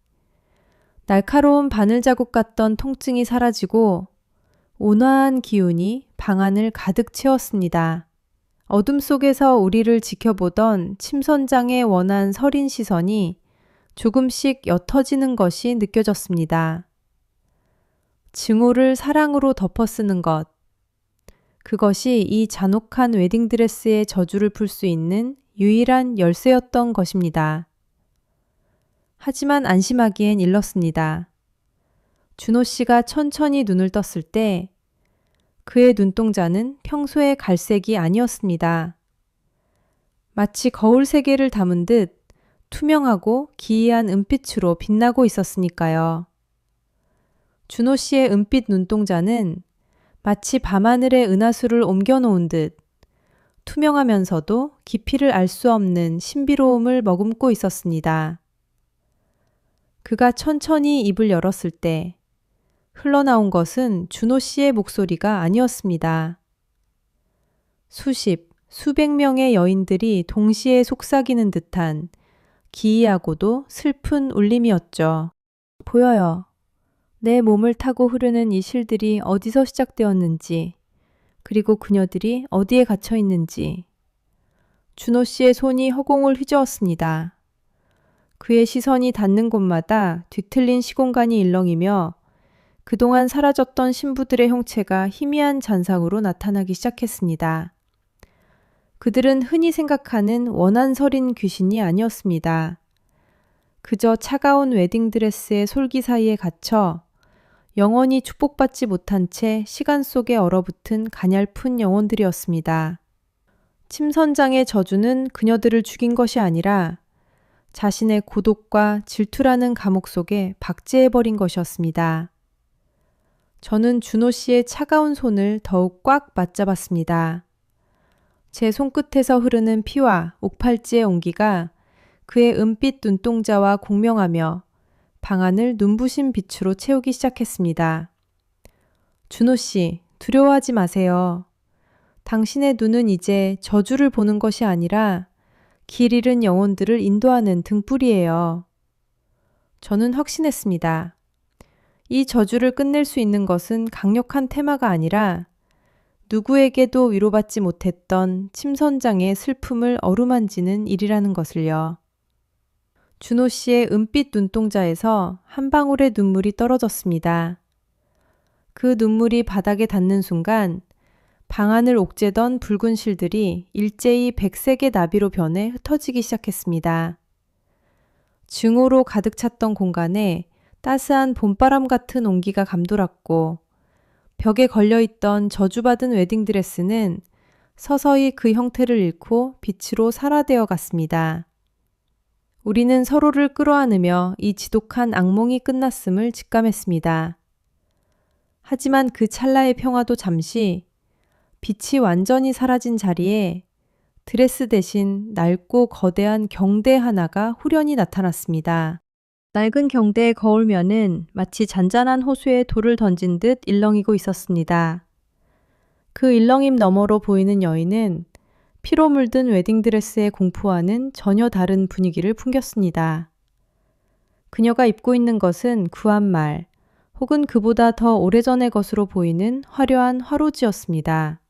날카로운 바늘 자국 같던 통증이 사라지고 온화한 기운이 방 안을 가득 채웠습니다. 어둠 속에서 우리를 지켜보던 침선장의 원한 서린 시선이 조금씩 옅어지는 것이 느껴졌습니다. 증오를 사랑으로 덮어쓰는 것. 그것이 이 잔혹한 웨딩드레스의 저주를 풀 수 있는 유일한 열쇠였던 것입니다. 하지만 안심하기엔 일렀습니다. 준호 씨가 천천히 눈을 떴을 때 그의 눈동자는 평소의 갈색이 아니었습니다. 마치 거울 세계를 담은 듯 투명하고 기이한 은빛으로 빛나고 있었으니까요. 준호 씨의 은빛 눈동자는 마치 밤하늘의 은하수를 옮겨놓은 듯 투명하면서도 깊이를 알 수 없는 신비로움을 머금고 있었습니다. 그가 천천히 입을 열었을 때 흘러나온 것은 준호 씨의 목소리가 아니었습니다. 수십, 수백 명의 여인들이 동시에 속삭이는 듯한 기이하고도 슬픈 울림이었죠. 보여요. 내 몸을 타고 흐르는 이 실들이 어디서 시작되었는지, 그리고 그녀들이 어디에 갇혀 있는지. 준호 씨의 손이 허공을 휘저었습니다. 그의 시선이 닿는 곳마다 뒤틀린 시공간이 일렁이며 그동안 사라졌던 신부들의 형체가 희미한 잔상으로 나타나기 시작했습니다. 그들은 흔히 생각하는 원한서린 귀신이 아니었습니다. 그저 차가운 웨딩드레스의 솔기 사이에 갇혀 영원히 축복받지 못한 채 시간 속에 얼어붙은 가냘픈 영혼들이었습니다. 침선장의 저주는 그녀들을 죽인 것이 아니라 자신의 고독과 질투라는 감옥 속에 박제해버린 것이었습니다. 저는 준호 씨의 차가운 손을 더욱 꽉 맞잡았습니다. 제 손끝에서 흐르는 피와 옥팔지의 온기가 그의 은빛 눈동자와 공명하며 방안을 눈부신 빛으로 채우기 시작했습니다. 준호 씨, 두려워하지 마세요. 당신의 눈은 이제 저주를 보는 것이 아니라 길 잃은 영혼들을 인도하는 등불이에요. 저는 확신했습니다. 이 저주를 끝낼 수 있는 것은 강력한 테마가 아니라 누구에게도 위로받지 못했던 침선장의 슬픔을 어루만지는 일이라는 것을요. 준호 씨의 은빛 눈동자에서 한 방울의 눈물이 떨어졌습니다. 그 눈물이 바닥에 닿는 순간 방안을 옥죄던 붉은 실들이 일제히 백색의 나비로 변해 흩어지기 시작했습니다. 증오로 가득 찼던 공간에 따스한 봄바람 같은 온기가 감돌았고 벽에 걸려있던 저주받은 웨딩드레스는 서서히 그 형태를 잃고 빛으로 살아되어 갔습니다. 우리는 서로를 끌어안으며 이 지독한 악몽이 끝났음을 직감했습니다. 하지만 그 찰나의 평화도 잠시 빛이 완전히 사라진 자리에 드레스 대신 낡고 거대한 경대 하나가 후련히 나타났습니다. 낡은 경대의 거울면은 마치 잔잔한 호수에 돌을 던진 듯 일렁이고 있었습니다. 그 일렁임 너머로 보이는 여인은 피로 물든 웨딩드레스의 공포와는 전혀 다른 분위기를 풍겼습니다. 그녀가 입고 있는 것은 구한말 혹은 그보다 더 오래전의 것으로 보이는 화려한 화로지였습니다.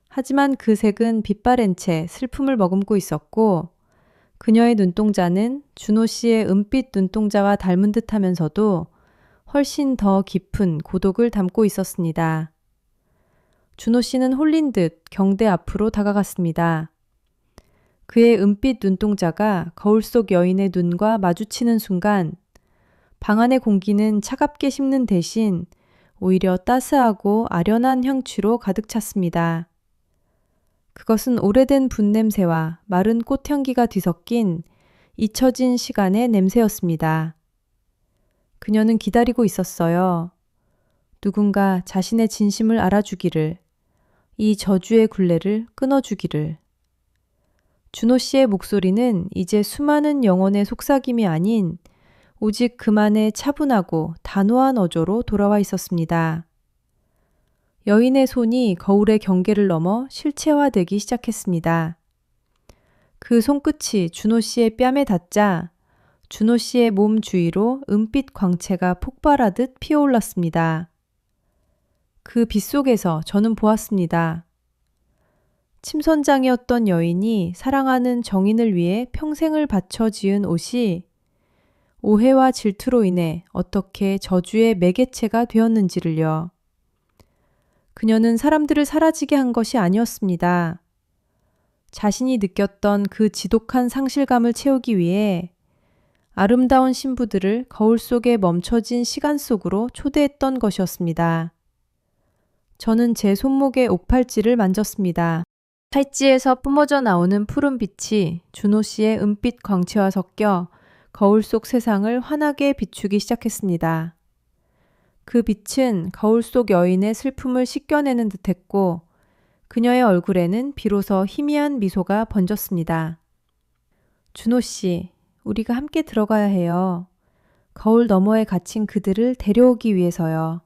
하지만 그 색은 빛바랜 채 슬픔을 머금고 있었고 그녀의 눈동자는 준호 씨의 은빛 눈동자와 닮은 듯하면서도 훨씬 더 깊은 고독을 담고 있었습니다. 준호 씨는 홀린 듯 경대 앞으로 다가갔습니다. 그의 은빛 눈동자가 거울 속 여인의 눈과 마주치는 순간 방 안의 공기는 차갑게 식는 대신 오히려 따스하고 아련한 향취로 가득 찼습니다. 그것은 오래된 분 냄새와 마른 꽃향기가 뒤섞인 잊혀진 시간의 냄새였습니다. 그녀는 기다리고 있었어요. 누군가 자신의 진심을 알아주기를, 이 저주의 굴레를 끊어주기를. 준호 씨의 목소리는 이제 수많은 영혼의 속삭임이 아닌 오직 그만의 차분하고 단호한 어조로 돌아와 있었습니다. 여인의 손이 거울의 경계를 넘어 실체화되기 시작했습니다. 그 손끝이 준호 씨의 뺨에 닿자 준호 씨의 몸 주위로 은빛 광채가 폭발하듯 피어올랐습니다. 그 빛 속에서 저는 보았습니다. 침선장이었던 여인이 사랑하는 정인을 위해 평생을 바쳐 지은 옷이 오해와 질투로 인해 어떻게 저주의 매개체가 되었는지를요. 그녀는 사람들을 사라지게 한 것이 아니었습니다. 자신이 느꼈던 그 지독한 상실감을 채우기 위해 아름다운 신부들을 거울 속에 멈춰진 시간 속으로 초대했던 것이었습니다. 저는 제 손목의 옥팔찌를 만졌습니다. 팔찌에서 뿜어져 나오는 푸른 빛이 준호 씨의 은빛 광채와 섞여 거울 속 세상을 환하게 비추기 시작했습니다. 그 빛은 거울 속 여인의 슬픔을 씻겨내는 듯했고 그녀의 얼굴에는 비로소 희미한 미소가 번졌습니다. 준호 씨, 우리가 함께 들어가야 해요. 거울 너머에 갇힌 그들을 데려오기 위해서요.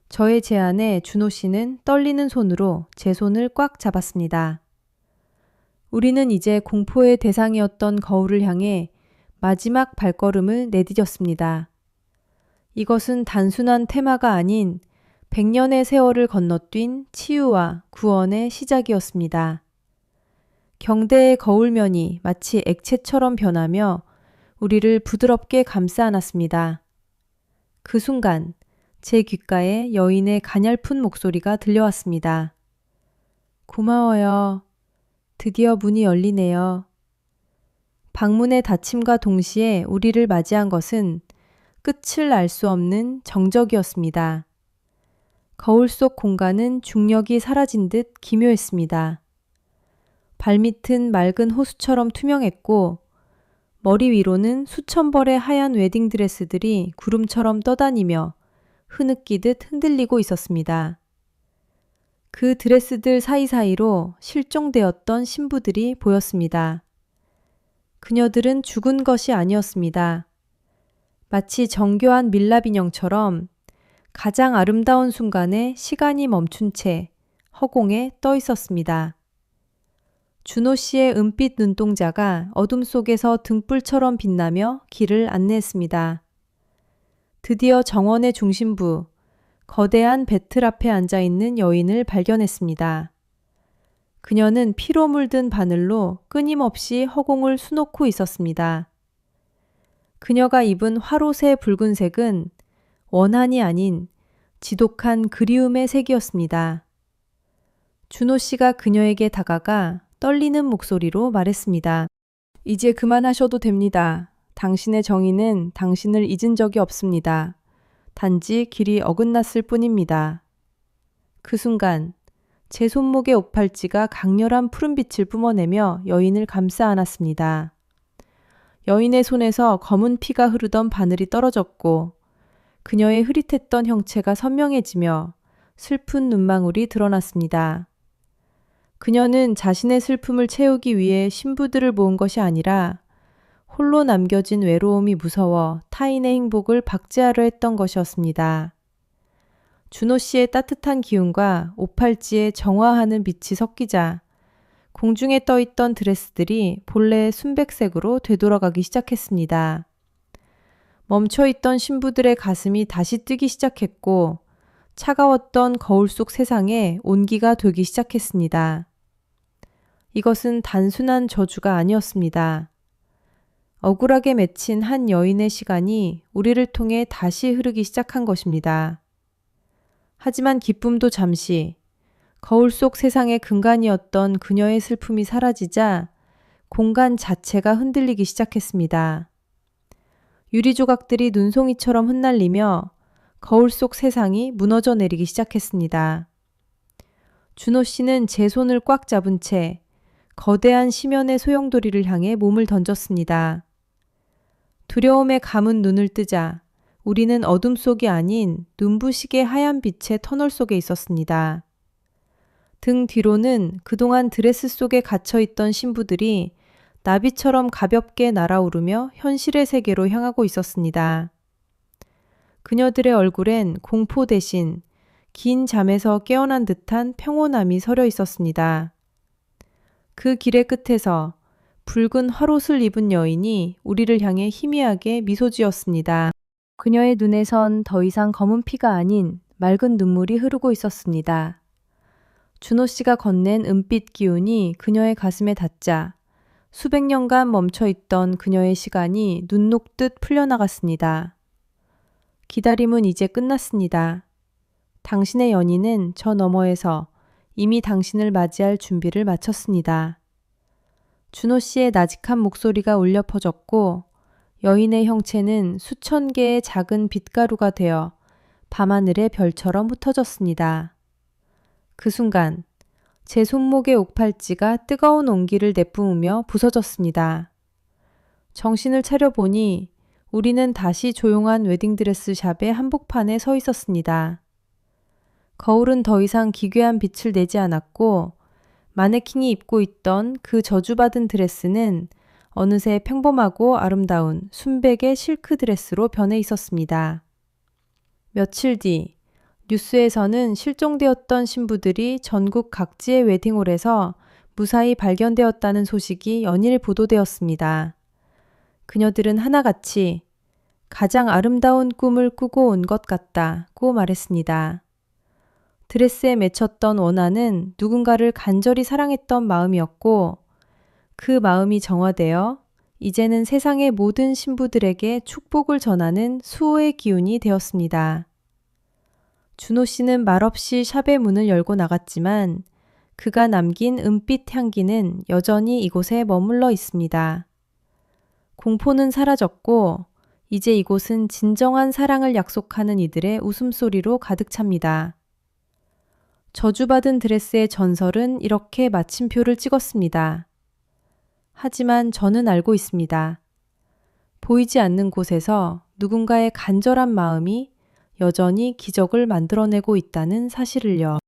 저의 제안에 준호 씨는 떨리는 손으로 제 손을 꽉 잡았습니다. 우리는 이제 공포의 대상이었던 거울을 향해 마지막 발걸음을 내디뎠습니다. 이것은 단순한 테마가 아닌 100년의 세월을 건너뛴 치유와 구원의 시작이었습니다. 경대의 거울면이 마치 액체처럼 변하며 우리를 부드럽게 감싸 안았습니다. 그 순간 제 귓가에 여인의 가냘픈 목소리가 들려왔습니다. 고마워요. 드디어 문이 열리네요. 방문의 닫힘과 동시에 우리를 맞이한 것은 끝을 알 수 없는 정적이었습니다. 거울 속 공간은 중력이 사라진 듯 기묘했습니다. 발밑은 맑은 호수처럼 투명했고 머리 위로는 수천 벌의 하얀 웨딩드레스들이 구름처럼 떠다니며 흐느끼듯 흔들리고 있었습니다. 그 드레스들 사이사이로 실종되었던 신부들이 보였습니다. 그녀들은 죽은 것이 아니었습니다. 마치 정교한 밀랍 인형처럼 가장 아름다운 순간에 시간이 멈춘 채 허공에 떠 있었습니다. 준호 씨의 은빛 눈동자가 어둠 속에서 등불처럼 빛나며 길을 안내했습니다. 드디어 정원의 중심부, 거대한 배틀 앞에 앉아있는 여인을 발견했습니다. 그녀는 피로 물든 바늘로 끊임없이 허공을 수놓고 있었습니다. 그녀가 입은 화롯의 붉은색은 원한이 아닌 지독한 그리움의 색이었습니다. 준호 씨가 그녀에게 다가가 떨리는 목소리로 말했습니다. 이제 그만하셔도 됩니다. 당신의 정의는 당신을 잊은 적이 없습니다. 단지 길이 어긋났을 뿐입니다. 그 순간 제 손목의 옥팔찌가 강렬한 푸른빛을 뿜어내며 여인을 감싸 안았습니다. 여인의 손에서 검은 피가 흐르던 바늘이 떨어졌고 그녀의 흐릿했던 형체가 선명해지며 슬픈 눈망울이 드러났습니다. 그녀는 자신의 슬픔을 채우기 위해 신부들을 모은 것이 아니라 홀로 남겨진 외로움이 무서워 타인의 행복을 박제하려 했던 것이었습니다. 준호 씨의 따뜻한 기운과 옥팔찌의 정화하는 빛이 섞이자 공중에 떠있던 드레스들이 본래의 순백색으로 되돌아가기 시작했습니다. 멈춰있던 신부들의 가슴이 다시 뜨기 시작했고 차가웠던 거울 속 세상에 온기가 되기 시작했습니다. 이것은 단순한 저주가 아니었습니다. 억울하게 맺힌 한 여인의 시간이 우리를 통해 다시 흐르기 시작한 것입니다. 하지만 기쁨도 잠시, 거울 속 세상의 근간이었던 그녀의 슬픔이 사라지자 공간 자체가 흔들리기 시작했습니다. 유리 조각들이 눈송이처럼 흩날리며 거울 속 세상이 무너져 내리기 시작했습니다. 준호 씨는 제 손을 꽉 잡은 채 거대한 심연의 소용돌이를 향해 몸을 던졌습니다. 두려움에 감은 눈을 뜨자 우리는 어둠 속이 아닌 눈부시게 하얀 빛의 터널 속에 있었습니다. 등 뒤로는 그동안 드레스 속에 갇혀있던 신부들이 나비처럼 가볍게 날아오르며 현실의 세계로 향하고 있었습니다. 그녀들의 얼굴엔 공포 대신 긴 잠에서 깨어난 듯한 평온함이 서려 있었습니다. 그 길의 끝에서 붉은 화롯을 입은 여인이 우리를 향해 희미하게 미소 지었습니다. 그녀의 눈에선 더 이상 검은 피가 아닌 맑은 눈물이 흐르고 있었습니다. 준호 씨가 건넨 은빛 기운이 그녀의 가슴에 닿자 수백 년간 멈춰있던 그녀의 시간이 눈 녹듯 풀려나갔습니다. 기다림은 이제 끝났습니다. 당신의 연인은 저 너머에서 이미 당신을 맞이할 준비를 마쳤습니다. 준호 씨의 나직한 목소리가 울려 퍼졌고 여인의 형체는 수천 개의 작은 빛가루가 되어 밤하늘의 별처럼 흩어졌습니다. 그 순간 제 손목의 옥팔찌가 뜨거운 온기를 내뿜으며 부서졌습니다. 정신을 차려보니 우리는 다시 조용한 웨딩드레스 샵의 한복판에 서 있었습니다. 거울은 더 이상 기괴한 빛을 내지 않았고 마네킹이 입고 있던 그 저주받은 드레스는 어느새 평범하고 아름다운 순백의 실크 드레스로 변해 있었습니다. 며칠 뒤 뉴스에서는 실종되었던 신부들이 전국 각지의 웨딩홀에서 무사히 발견되었다는 소식이 연일 보도되었습니다. 그녀들은 하나같이 가장 아름다운 꿈을 꾸고 온 것 같다고 말했습니다. 드레스에 맺혔던 원한은 누군가를 간절히 사랑했던 마음이었고 그 마음이 정화되어 이제는 세상의 모든 신부들에게 축복을 전하는 수호의 기운이 되었습니다. 준호 씨는 말없이 샵의 문을 열고 나갔지만 그가 남긴 은빛 향기는 여전히 이곳에 머물러 있습니다. 공포는 사라졌고 이제 이곳은 진정한 사랑을 약속하는 이들의 웃음소리로 가득 찹니다. 저주받은 드레스의 전설은 이렇게 마침표를 찍었습니다. 하지만 저는 알고 있습니다. 보이지 않는 곳에서 누군가의 간절한 마음이 여전히 기적을 만들어내고 있다는 사실을요.